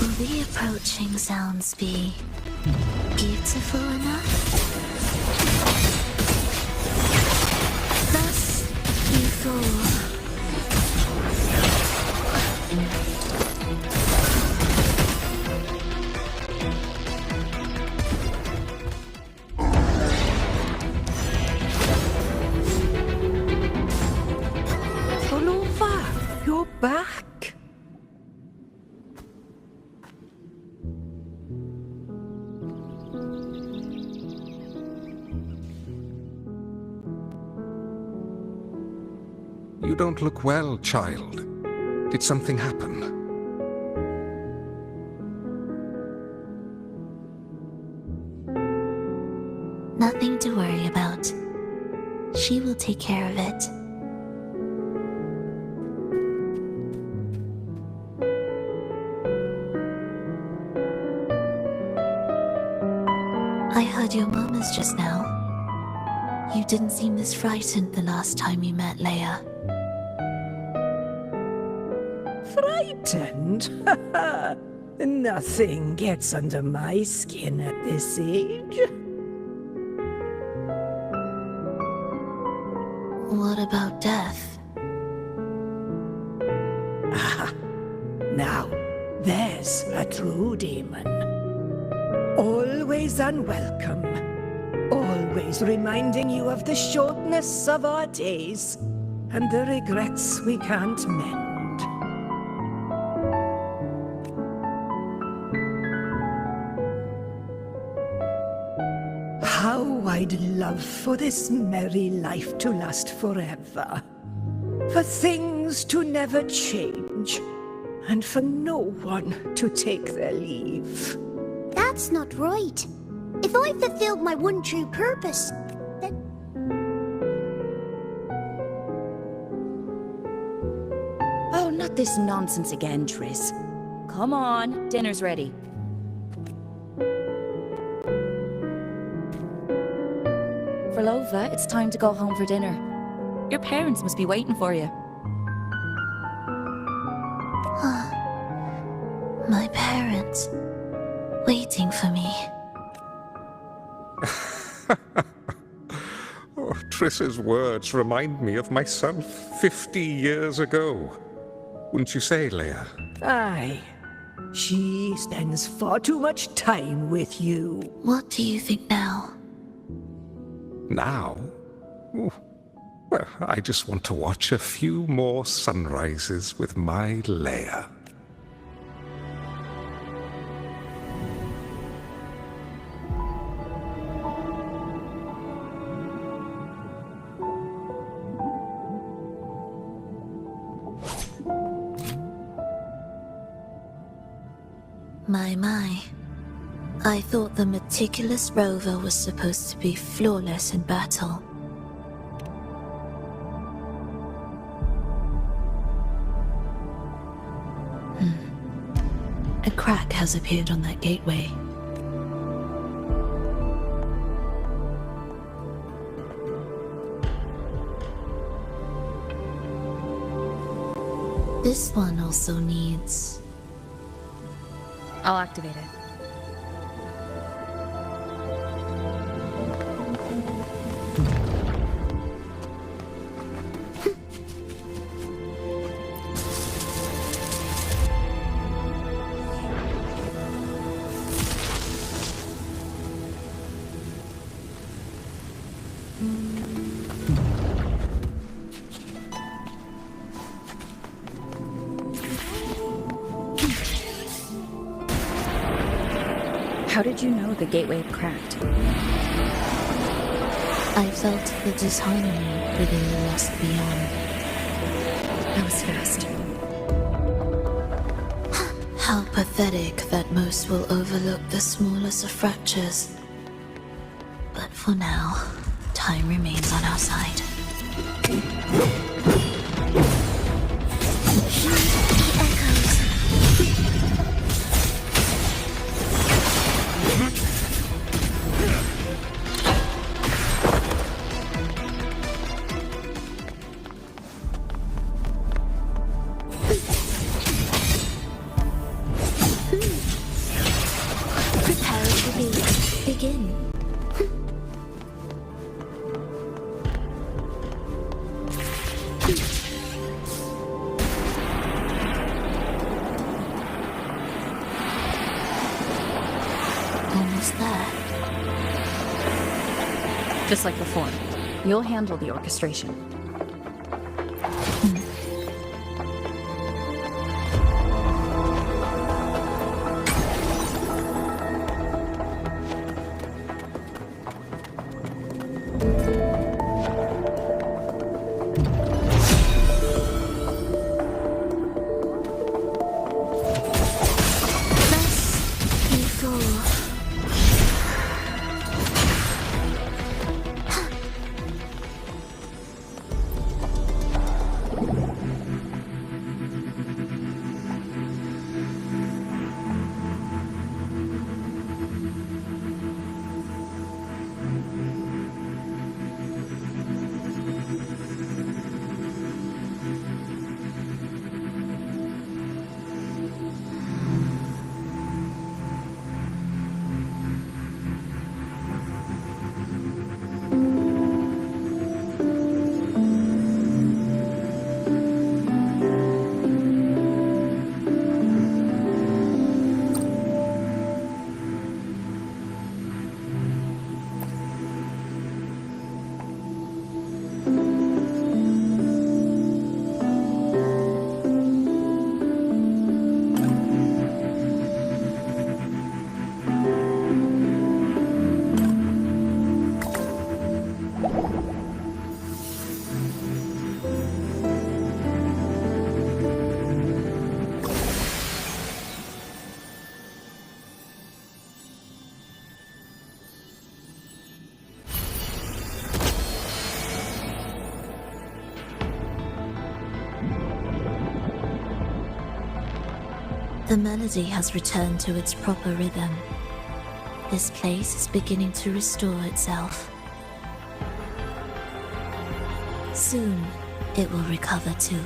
Will the approaching sounds be beautiful enough? Thus you fall. Fulova, you're back. You don't look well, child. Did something happen? Nothing to worry about. She will take care of it. I heard your murmurs just now. You didn't seem this frightened the last time you met Leia. Frightened? Nothing gets under my skin at this age. What about death? Ah, now, there's a true demon. Always unwelcome. Always reminding you of the shortness of our days and the regrets we can't mend. How I'd love for this merry life to last forever. For things to never change. And for no one to take their leave. That's not right. If I fulfilled my one true purpose, then... Oh, not this nonsense again, Triss. Come on, dinner's ready. Frolova, it's time to go home for dinner. Your parents must be waiting for you. My parents, waiting for me. Oh, Triss's words remind me of myself 50 years ago. Wouldn't you say, Leia? Aye. She spends far too much time with you. What do you think now? Now? Ooh. Well, I just want to watch a few more sunrises with my Leia. My. I thought the meticulous rover was supposed to be flawless in battle. A crack has appeared on that gateway. This one also needs... I'll activate it. How did you know the gateway had cracked? I felt the disharmony within the lost beyond. That was fast. How pathetic that most will overlook the smallest of fractures. But for now, time remains on our side. Begin. Almost there. Just like before. You'll handle the orchestration. The melody has returned to its proper rhythm. This place is beginning to restore itself. Soon, it will recover too.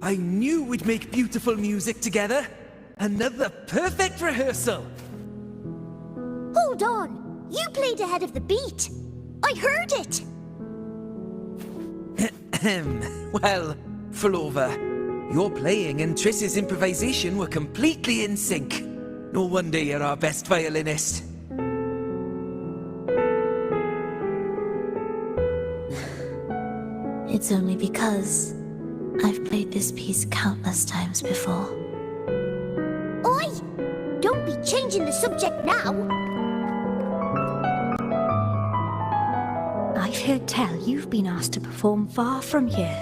I knew we'd make beautiful music together. Another perfect rehearsal. Hold on! You played ahead of the beat! I heard it! Well, Fulova, your playing and Triss's improvisation were completely in sync. No wonder you're our best violinist. It's only because I've played this piece countless times before. Oi! Don't be changing the subject now! I've heard tell you've been asked to perform far from here.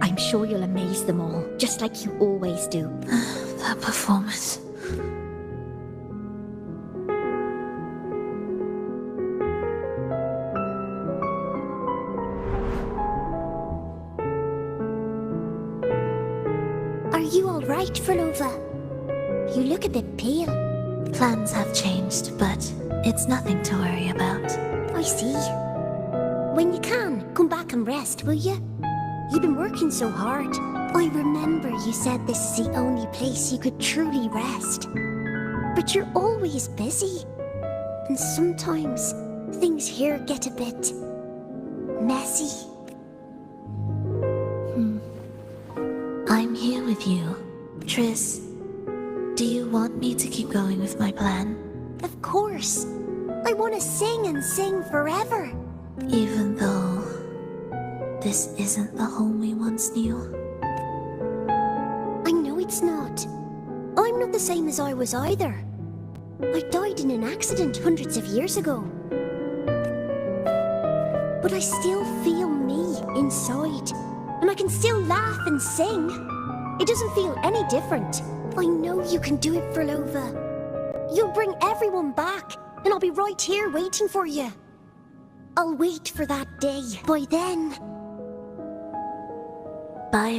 I'm sure you'll amaze them all, just like you always do. That performance. Are you alright, Fulova? You look a bit pale. Plans have changed, but it's nothing to worry about. I see. When you can, come back and rest, will you? You've been working so hard. I remember you said this is the only place you could truly rest. But you're always busy. And sometimes things here get a bit messy. I'm here with you. Triss, do you want me to keep going with my plan? Of course. I want to sing and sing forever. Even though this isn't the home we once knew? I know it's not. I'm not the same as I was either. I died in an accident hundreds of years ago. But I still feel me inside. And I can still laugh and sing. It doesn't feel any different. I know you can do it, Fulova. You'll bring everyone back, and I'll be right here waiting for you. I'll wait for that day. By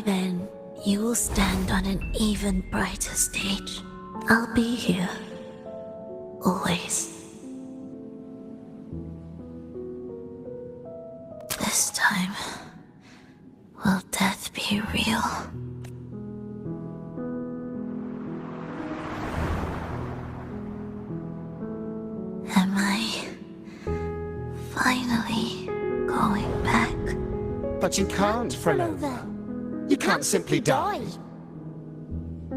then, you will stand on an even brighter stage. I'll be here. Always. This time, will death be real? Am I finally going back? But you can't, Fulova. You can't simply die.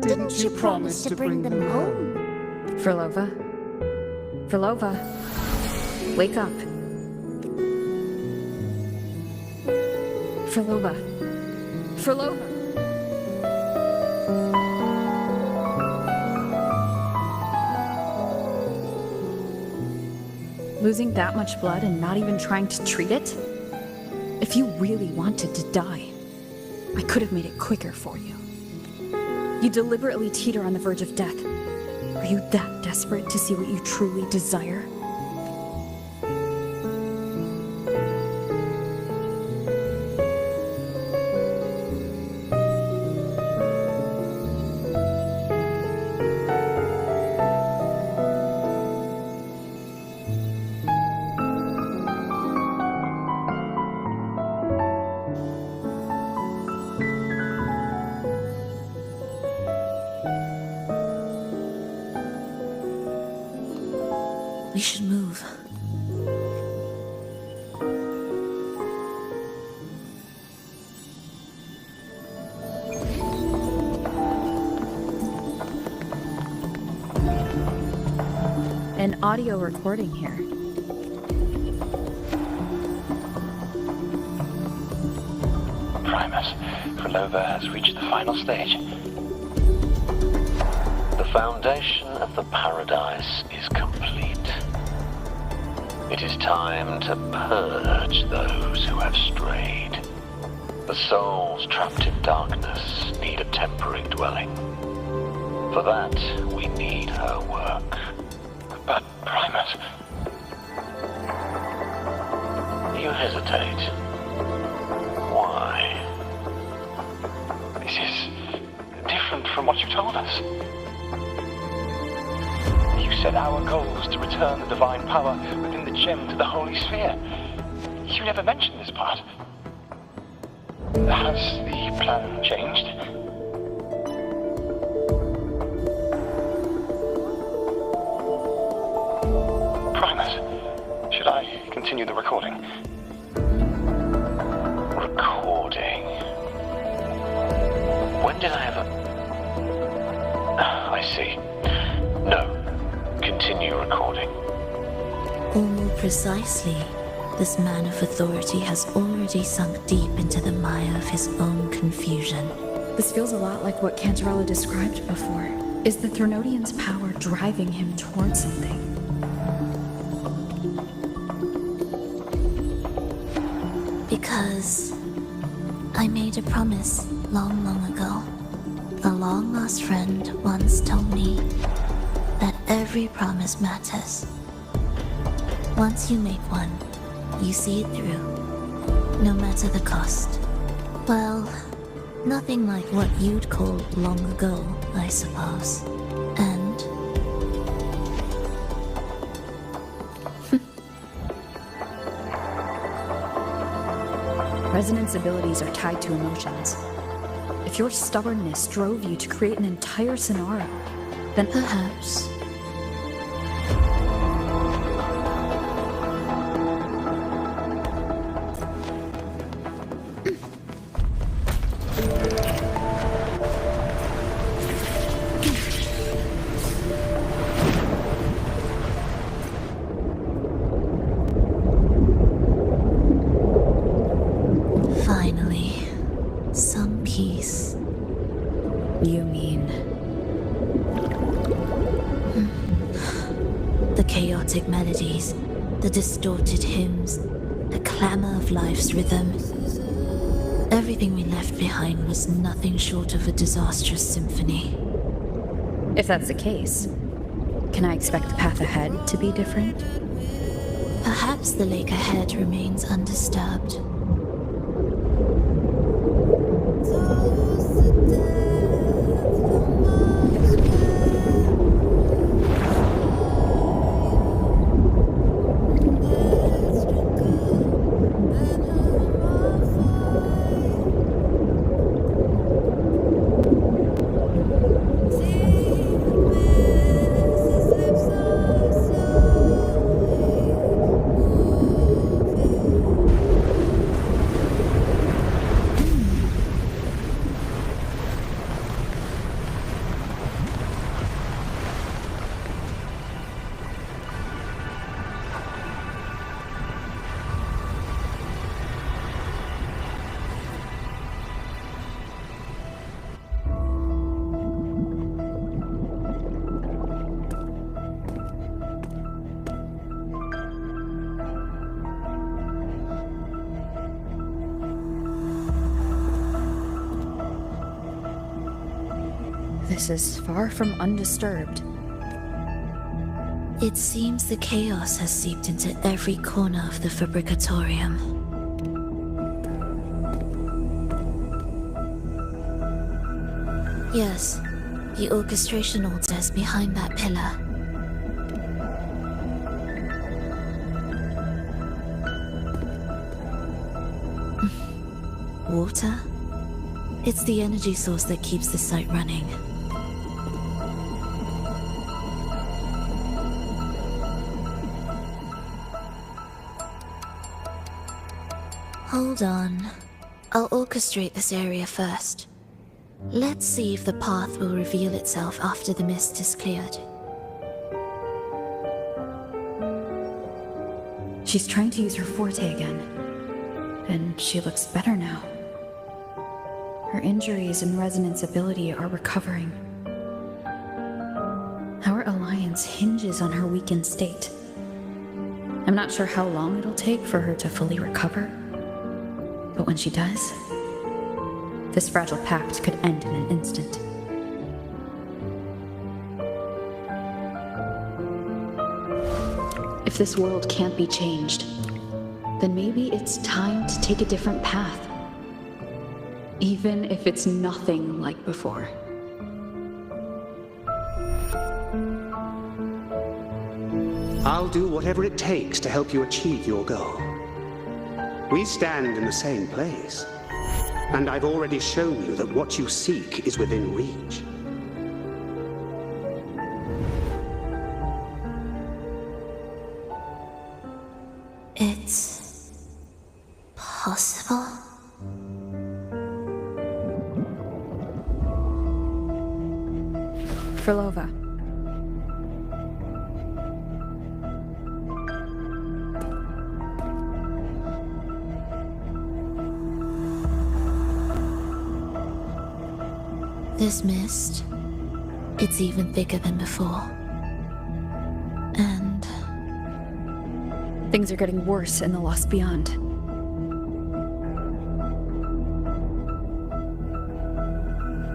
Didn't you promise to bring them home? Fulova? Fulova? Wake up. Fulova. Fulova! Losing that much blood and not even trying to treat it? If you really wanted to die, I could have made it quicker for you. You deliberately teeter on the verge of death. Are you that desperate to see what you truly desire? We should move. An audio recording here. Primus, Flova has reached the final stage. The foundation of the paradise is complete. It is time to purge those who have strayed. The souls trapped in darkness need a tempering dwelling. For that, we need her work. But, Primus... You hesitate. Why? This is different from what you told us. You said our goal was to return the divine power within the gem to the Holy Sphere. You never mentioned this part. Has the plan changed? Primus, should I continue the recording? Recording. When did I ever... I see. No. Continue recording. Or more precisely, this man of authority has already sunk deep into the mire of his own confusion. This feels a lot like what Cantarella described before. Is the Threnodian's power driving him towards something? Because I made a promise long, long ago. A long-lost friend once told me that every promise matters. Once you make one, you see it through, no matter the cost. Well, nothing like what you'd call long ago, I suppose. And... Resonance abilities are tied to emotions. If your stubbornness drove you to create an entire scenario, then perhaps. Finally, some peace. You mean? The chaotic melodies, the distorted hymns, the clamor of life's rhythm. Everything we left behind was nothing short of a disastrous symphony. If that's the case, can I expect the path ahead to be different? Perhaps the lake ahead remains undisturbed. This is far from undisturbed. It seems the chaos has seeped into every corner of the Fabricatorium. Yes, the orchestration altar is behind that pillar. Water? It's the energy source that keeps the site running. Hold on. I'll orchestrate this area first. Let's see if the path will reveal itself after the mist is cleared. She's trying to use her forte again. And she looks better now. Her injuries and resonance ability are recovering. Our alliance hinges on her weakened state. I'm not sure how long it'll take for her to fully recover. But when she does, this fragile pact could end in an instant. If this world can't be changed, then maybe it's time to take a different path. Even if it's nothing like before. I'll do whatever it takes to help you achieve your goal. We stand in the same place, and I've already shown you that what you seek is within reach. It's possible? Frilova. This mist, it's even thicker than before. And things are getting worse in the Lost Beyond.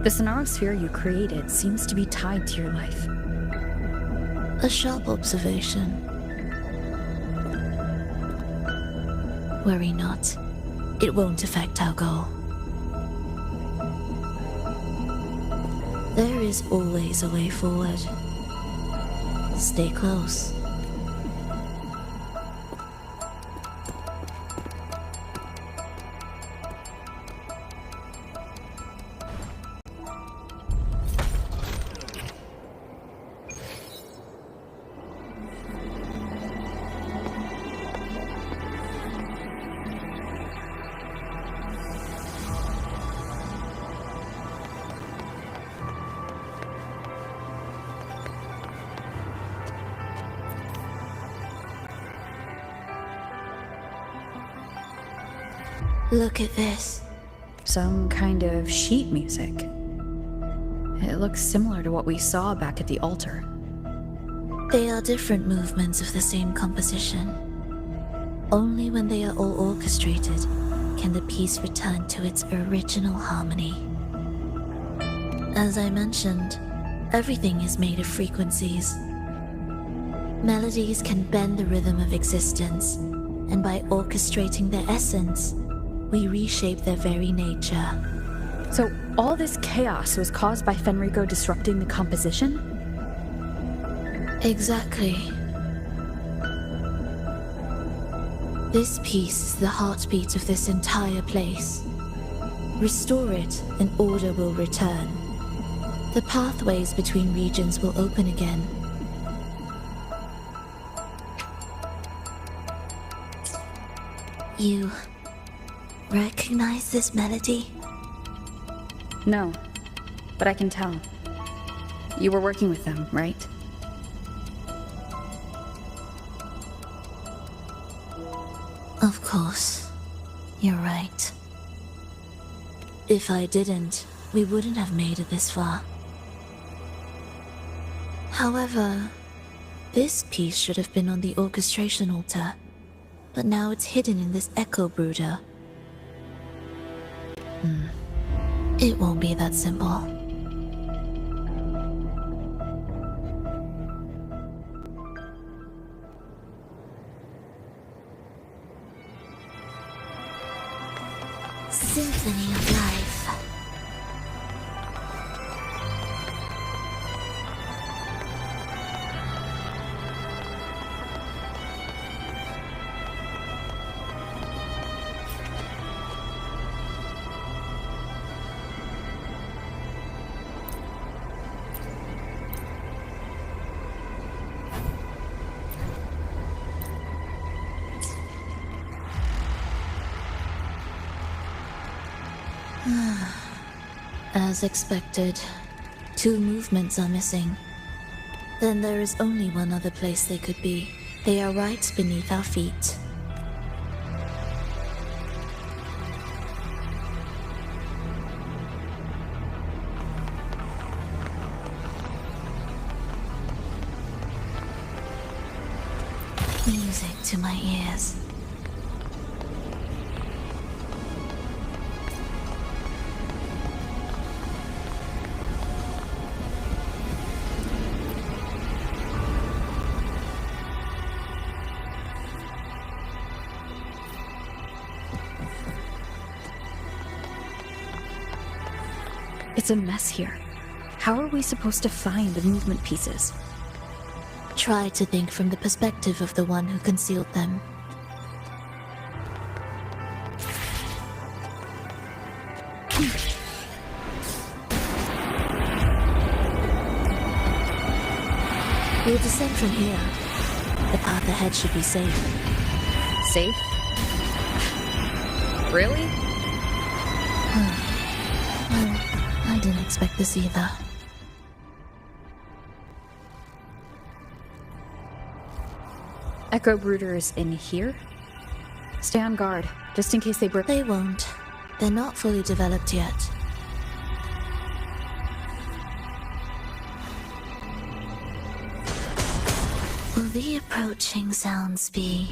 The sonarosphere you created seems to be tied to your life. a sharp observation. Worry not. It won't affect our goal. There is always a way forward. Stay close. Look at this. Some kind of sheet music. It looks similar to what we saw back at the altar. They are different movements of the same composition. Only when they are all orchestrated can the piece return to its original harmony. As I mentioned, everything is made of frequencies. Melodies can bend the rhythm of existence, and by orchestrating their essence, we reshape their very nature. So all this chaos was caused by Fenrico disrupting the composition? Exactly. This piece is the heartbeat of this entire place. Restore it, and order will return. The pathways between regions will open again. You recognize this melody? No, but I can tell. You were working with them, right? Of course. You're right. If I didn't, we wouldn't have made it this far. However, this piece should have been on the orchestration altar, but now it's hidden in this echo brooder. It won't be that simple. As expected, 2 movements are missing. Then there is only one other place they could be. They are right beneath our feet. Music to my ears. It's a mess here. How are we supposed to find the movement pieces? Try to think from the perspective of the one who concealed them. We'll descend from here. The path ahead should be safe. Safe? Really? Well, I didn't expect this either. Echo brooders in here? Stay on guard, just in case they break. They won't. They're not fully developed yet. Will the approaching sounds be...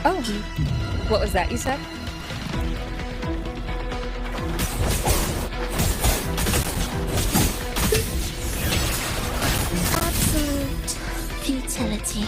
Oh, what was that you said? Absolute futility.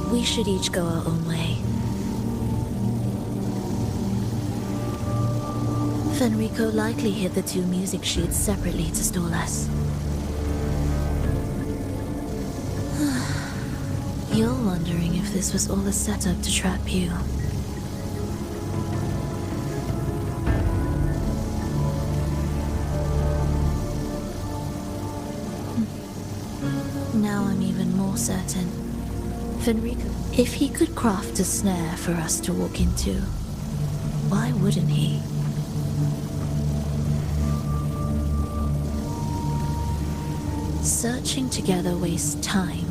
We should each go our own way. Fenrico likely hid the 2 music sheets separately to stall us. You're wondering if this was all a setup to trap you. Now I'm even more certain. Fenrico, if he could craft a snare for us to walk into, why wouldn't he? Searching together wastes time,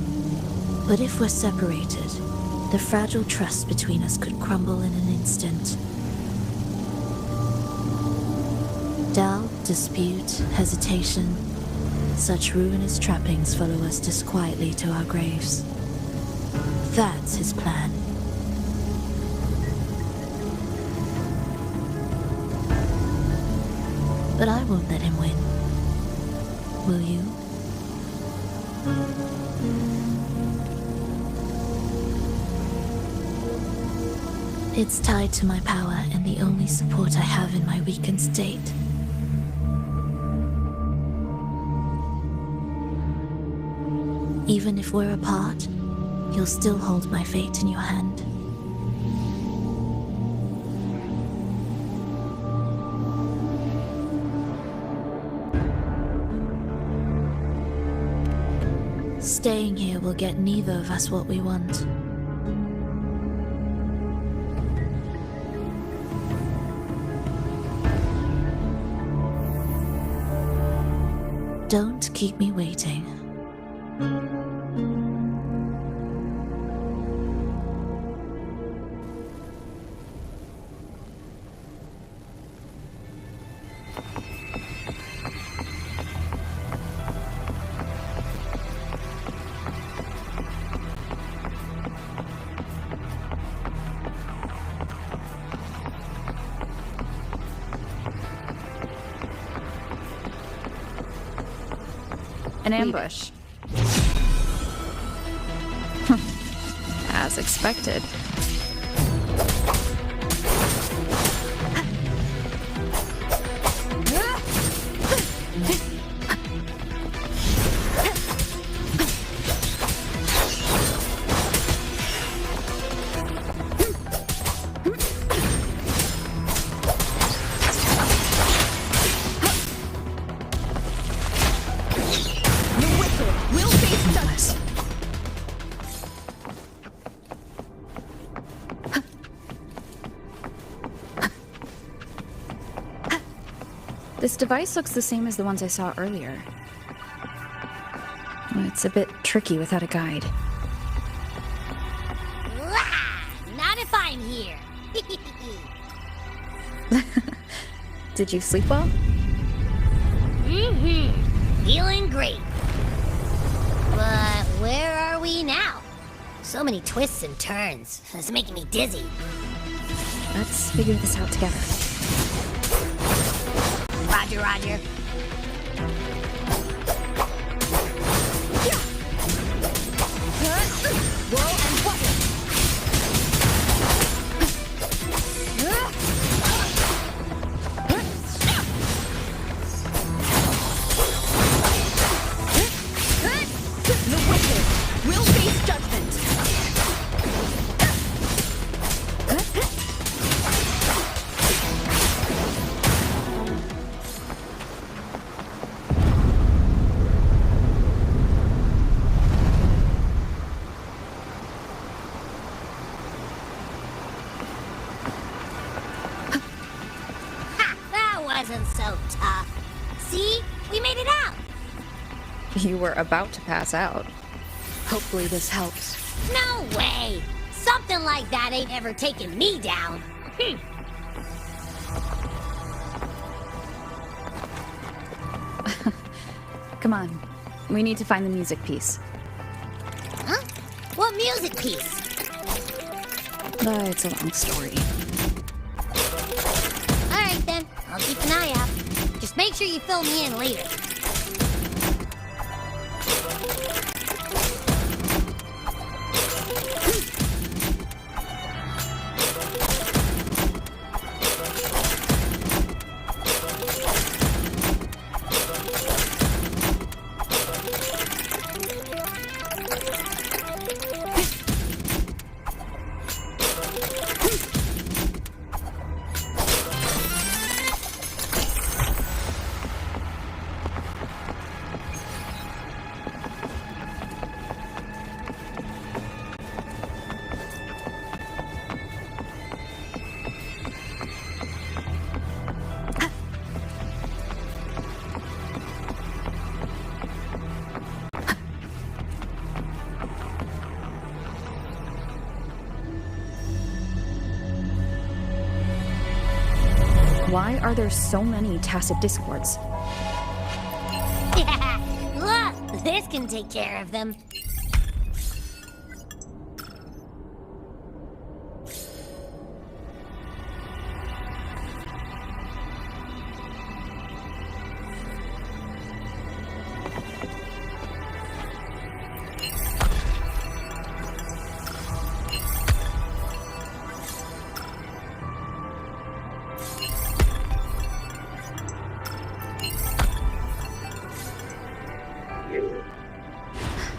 but if we're separated, the fragile trust between us could crumble in an instant. Doubt, dispute, hesitation, such ruinous trappings follow us disquietly to our graves. That's his plan. But I won't let him win. Will you? It's tied to my power and the only support I have in my weakened state. Even if we're apart, you'll still hold my fate in your hand. Staying here will get neither of us what we want. Don't keep me waiting. An ambush. As expected. This device looks the same as the ones I saw earlier. It's a bit tricky without a guide. Not if I'm here. Did you sleep well? Feeling great. But where are we now? So many twists and turns. It's making me dizzy. Let's figure this out together. Roger, roger. Whirl and bucket. The wicked will face judgment. Wasn't so tough. See? We made it out! You were about to pass out. Hopefully this helps. No way! Something like that ain't ever taken me down. Come on. We need to find the music piece. Huh? What music piece? It's a long story. Alright then, I'll keep an eye out. Just make sure you fill me in later. Why are there so many tacit discords? Look, this can take care of them.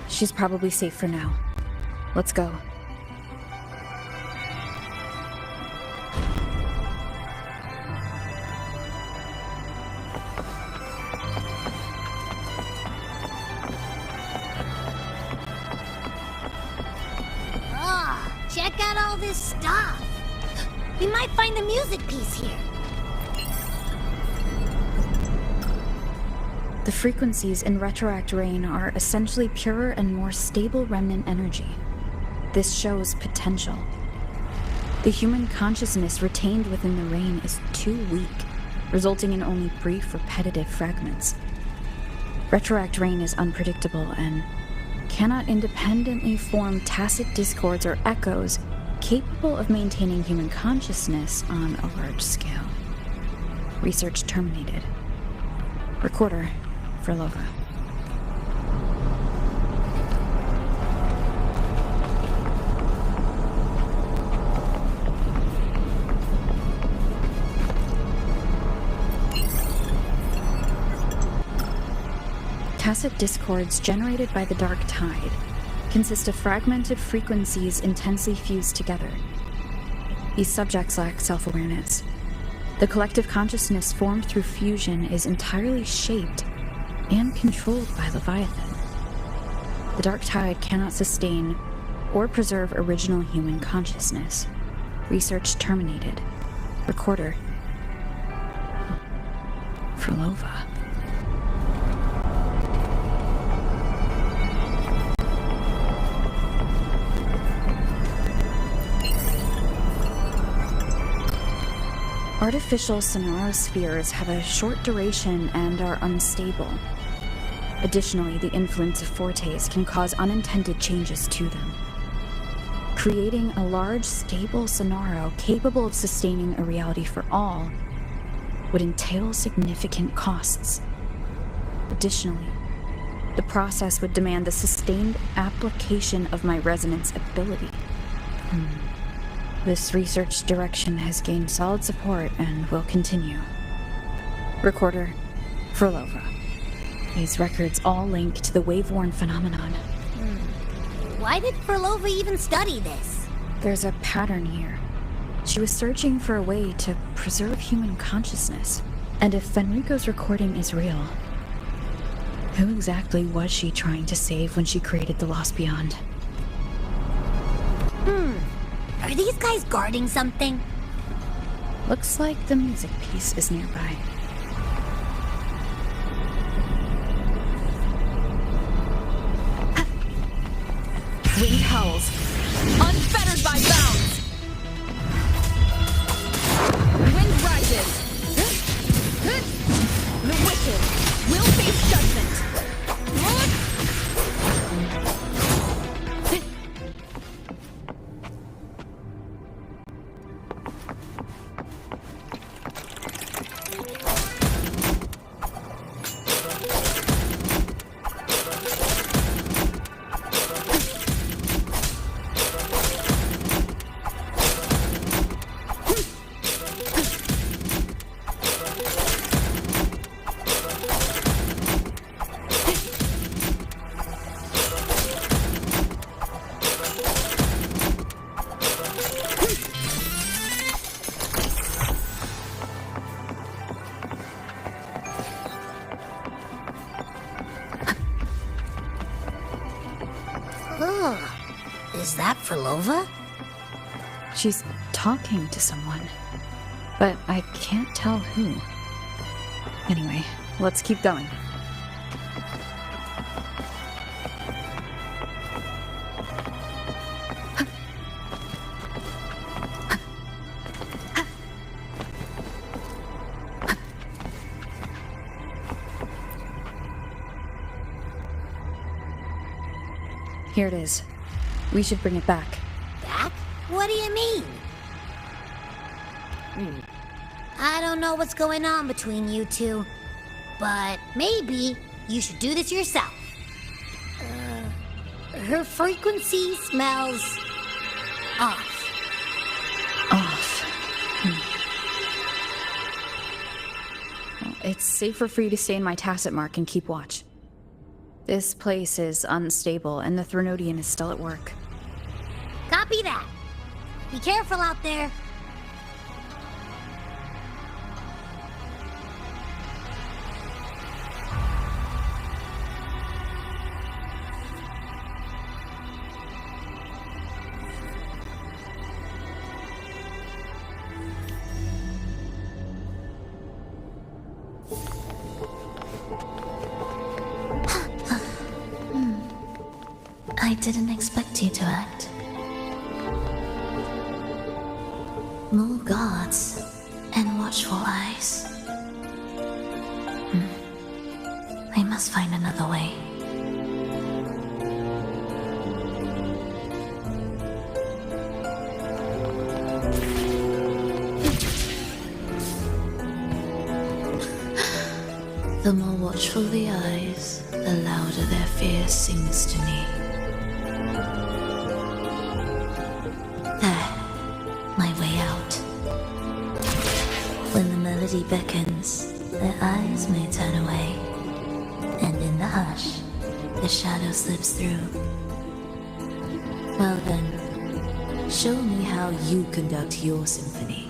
She's probably safe for now. Let's go. Oh, check out all this stuff. We might find the music piece here. The frequencies in Retroact Rain are essentially purer and more stable remnant energy. This shows potential. The human consciousness retained within the rain is too weak, resulting in only brief, repetitive fragments. Retroact Rain is unpredictable and cannot independently form tacit discords or echoes capable of maintaining human consciousness on a large scale. Research terminated. Recorder, Frolova. Tacit discords generated by the dark tide consist of fragmented frequencies intensely fused together. These subjects lack self-awareness. The collective consciousness formed through fusion is entirely shaped and controlled by Leviathan. The dark tide cannot sustain or preserve original human consciousness. Research terminated. Recorder, Frolova. Artificial sonospheres have a short duration and are unstable. Additionally, the influence of fortes can cause unintended changes to them. Creating a large, stable sonaro capable of sustaining a reality for all would entail significant costs. Additionally, the process would demand the sustained application of my resonance ability. This research direction has gained solid support and will continue. Recorder, Frolova. These records all link to the wave-worn phenomenon. Why did Frolova even study this? There's a pattern here. She was searching for a way to preserve human consciousness. And if Fenrico's recording is real, who exactly was she trying to save when she created the Lost Beyond? Are these guys guarding something? Looks like the music piece is nearby. Winged howls, unfettered by bounds. Wind rises. The wicked will face judgment. Is that Frolova? She's talking to someone, but I can't tell who. Anyway, let's keep going. Here it is. We should bring it back. Back? What do you mean? I don't know what's going on between you two, but maybe you should do this yourself. Her frequency smells off. Well, it's safer for you to stay in my tacit mark and keep watch. This place is unstable, and the Threnodian is still at work. Copy that. Be careful out there. I didn't expect you to act. More guards and watchful eyes. I must find another way. The more watchful the eyes, the louder their fear sings to me. There, my way out. When the melody beckons, their eyes may turn away, and in the hush, the shadow slips through. Well then, show me how you conduct your symphony.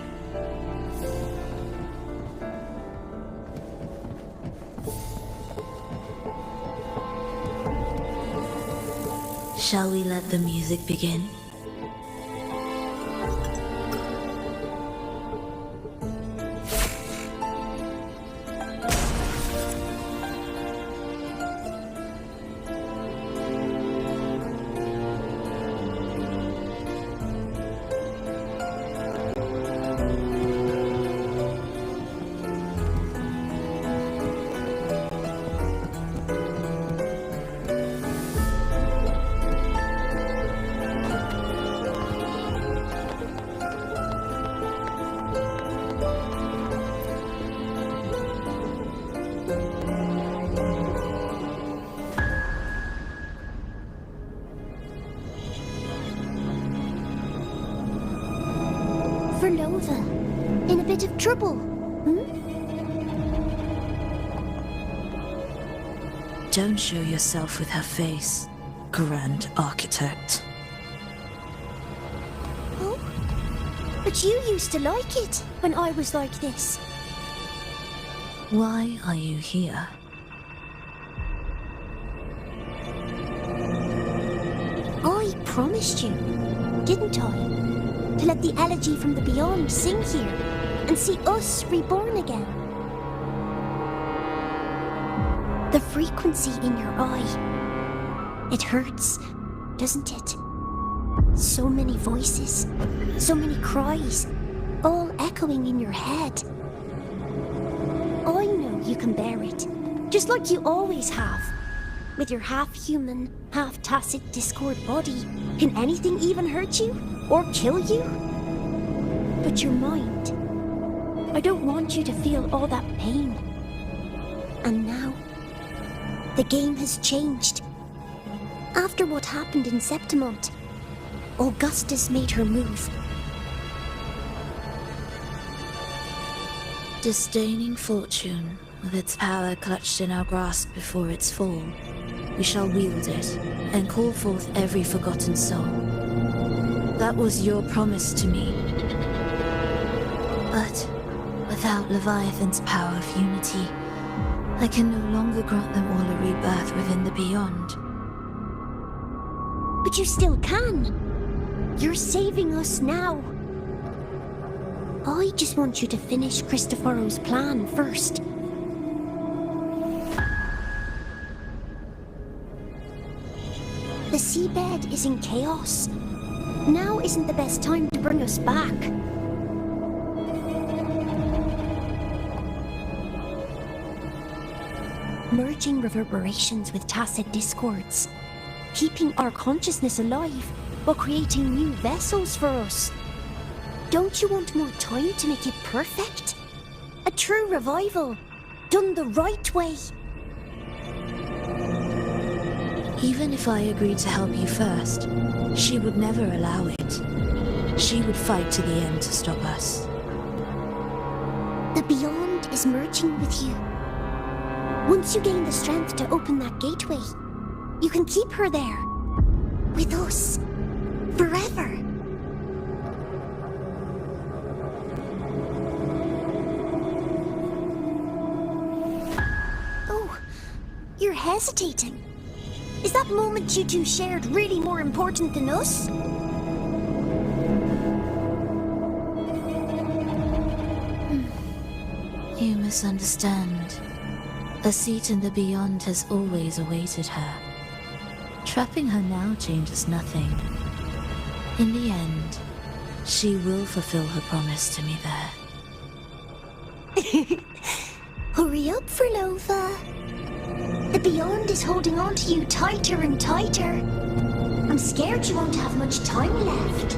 Shall we let the music begin? In a bit of trouble, Don't show yourself with her face, Grand Architect. Oh? But you used to like it when I was like this. Why are you here? I promised you, didn't I? To let the elegy from the beyond sing here and see us reborn again. The frequency in your eye. It hurts, doesn't it? So many voices, so many cries, all echoing in your head. I know you can bear it, just like you always have. With your half-human, half-tacit Discord body, can anything even hurt you? Or kill you? But your mind, I don't want you to feel all that pain. And now, the game has changed. After what happened in Septimont, Augustus made her move. Disdaining fortune, with its power clutched in our grasp before its fall, we shall wield it and call forth every forgotten soul. That was your promise to me. But without Leviathan's power of unity, I can no longer grant them all a rebirth within the beyond. But you still can. You're saving us now. I just want you to finish Cristoforo's plan first. The seabed is in chaos. Now isn't the best time to bring us back. Merging reverberations with tacit discords. Keeping our consciousness alive while creating new vessels for us. Don't you want more time to make it perfect? A true revival, done the right way. Even if I agreed to help you first, she would never allow it. She would fight to the end to stop us. The Beyond is merging with you. Once you gain the strength to open that gateway, you can keep her there. With us. Forever. Oh, you're hesitating. Is that moment you two shared really more important than us? You misunderstand. A seat in the beyond has always awaited her. Trapping her now changes nothing. In the end, she will fulfill her promise to me there. Hurry up, Furlova. The Beyond is holding on to you tighter and tighter. I'm scared you won't have much time left.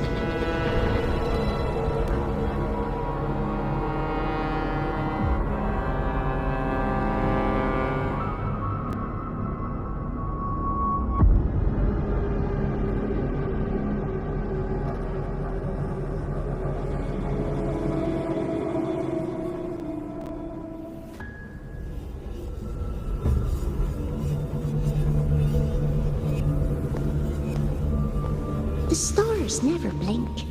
The stars never blink.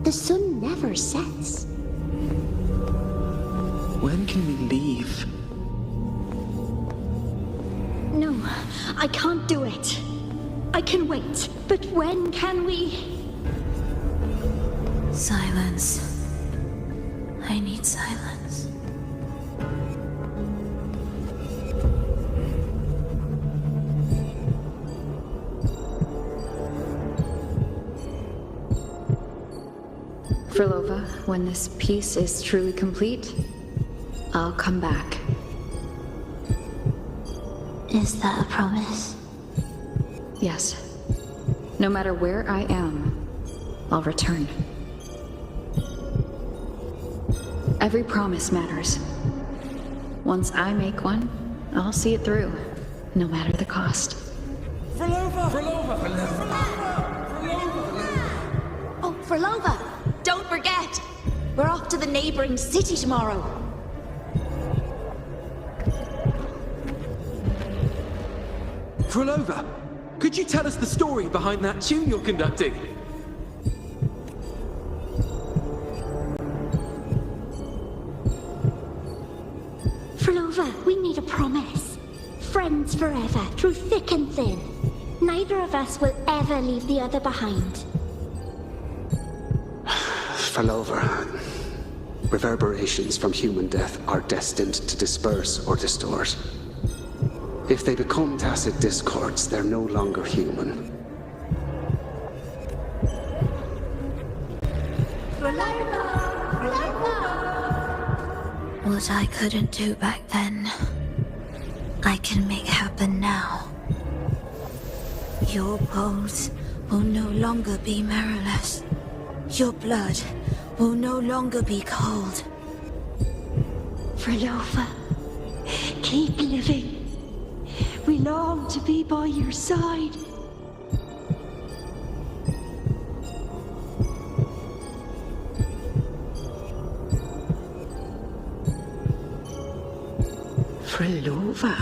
The sun never sets. When can we leave? No, I can't do it. I can wait, but when can we? Silence. I need silence. Furlova, when this piece is truly complete, I'll come back. Is that a promise? Yes. No matter where I am, I'll return. Every promise matters. Once I make one, I'll see it through, no matter the cost. Furlova! Furlova! Oh, Furlova! Don't forget! We're off to the neighboring city tomorrow. Furlova, could you tell us the story behind that tune you're conducting? Furlova, we need a promise. Friends forever, through thick and thin. Neither of us will ever leave the other behind. Furlova, reverberations from human death are destined to disperse or distort. If they become tacit discords, they're no longer human. What I couldn't do back then, I can make happen now. Your bones will no longer be marrowless. Your blood will no longer be cold. Furlova, keep living. We long to be by your side. Furlova,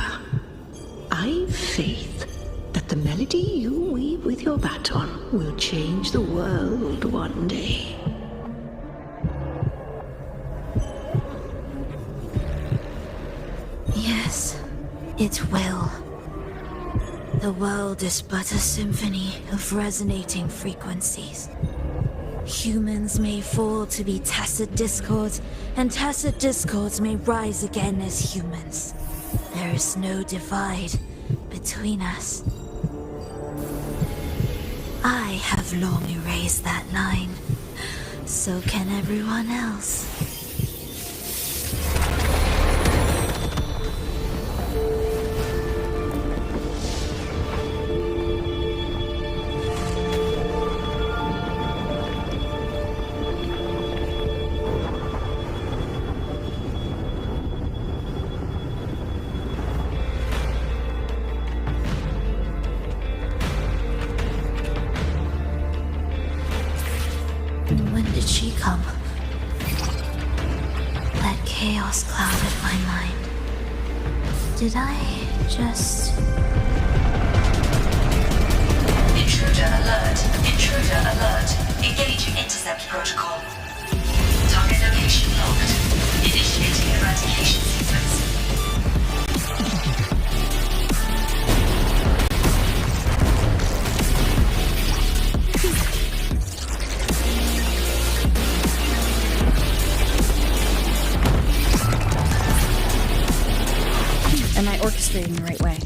I've faith that the melody you weave with your baton will change the world one day. Yes, it will. The world is but a symphony of resonating frequencies. Humans may fall to be tacit discords, and tacit discords may rise again as humans. There is no divide between us. I have long erased that line. So can everyone else. When did she come? That chaos clouded my mind. Did I just... Intruder alert. Intruder alert. Engaging intercept protocol. Target location locked. Initiating eradication sequence. Am I orchestrating the right way?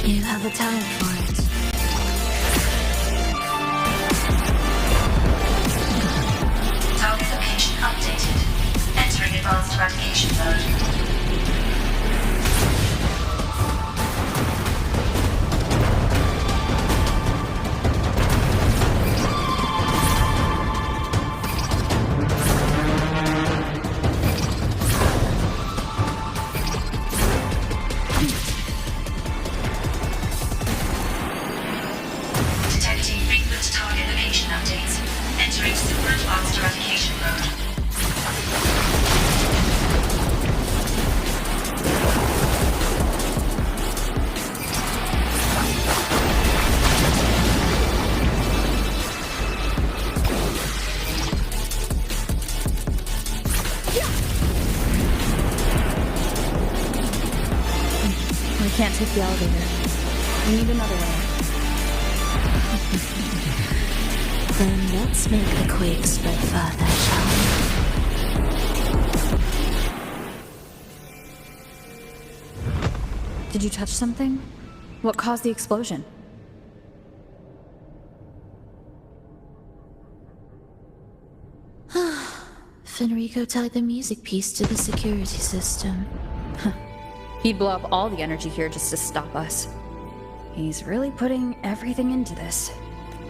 You have a talent for it. Target location updated. Entering advanced eradication mode. Detecting frequent target location updates. Entering super advanced eradication mode. We can't take the elevator. We need another way. Then let's make the quake spread further, shall we? Did you touch something? What caused the explosion? Fenrico tied the music piece to the security system. He'd blow up all the energy here just to stop us. He's really putting everything into this.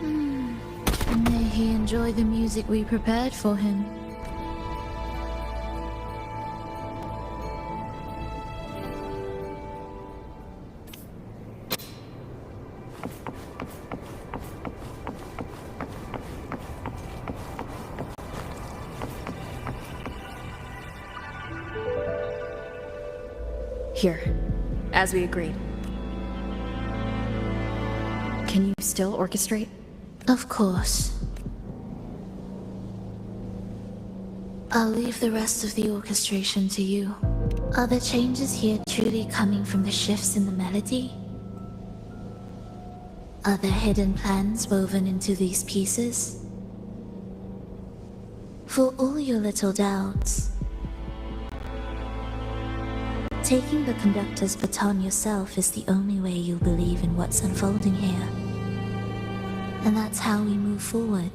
May he enjoy the music we prepared for him. Here, as we agreed. Can you still orchestrate? Of course. I'll leave the rest of the orchestration to you. Are the changes here truly coming from the shifts in the melody? Are there hidden plans woven into these pieces? For all your little doubts, taking the conductor's baton yourself is the only way you'll believe in what's unfolding here. And that's how we move forward.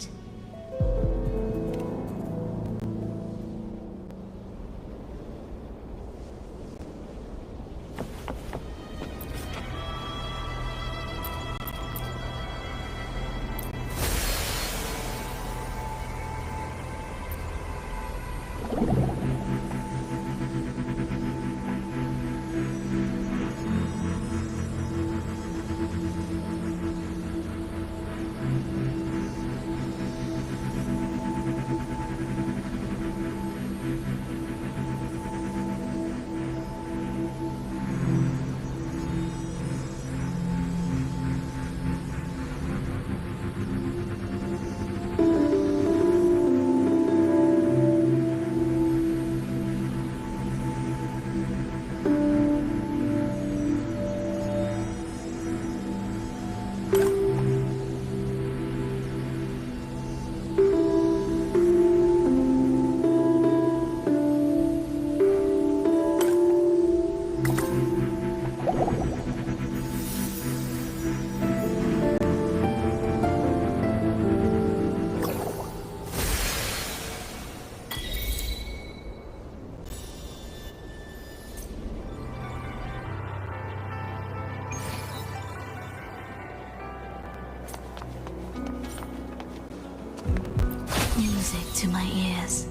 Music to my ears.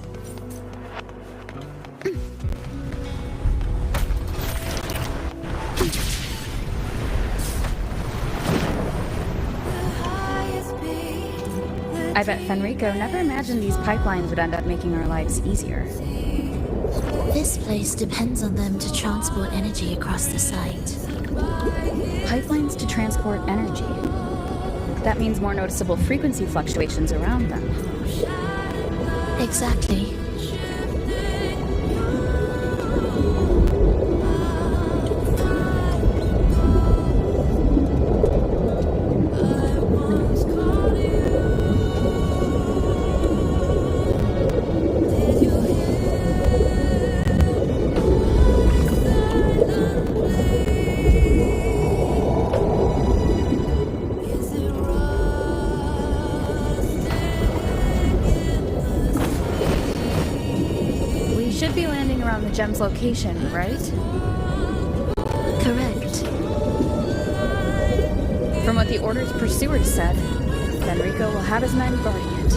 I bet Fenrico never imagined these pipelines would end up making our lives easier. This place depends on them to transport energy across the site. Pipelines to transport energy. That means more noticeable frequency fluctuations around them. Exactly. gem's location, right? Correct. From what the Order's pursuers said, Fenrico will have his men guarding it.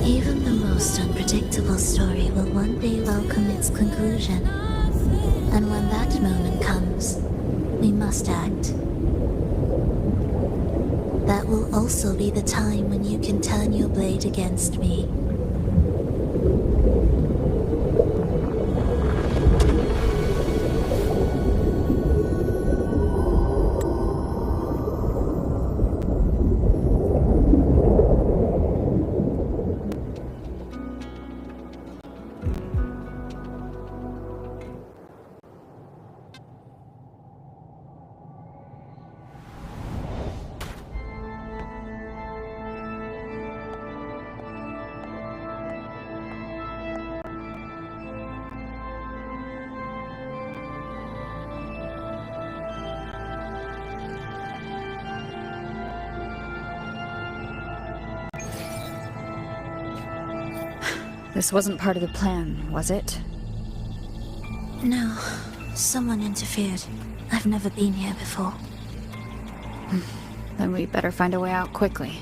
Even the most unpredictable story will one day welcome its conclusion. And when that moment comes, we must act. That will also be the time when you can turn your blade against me. This wasn't part of the plan, was it? No. Someone interfered. I've never been here before. Then we better find a way out quickly.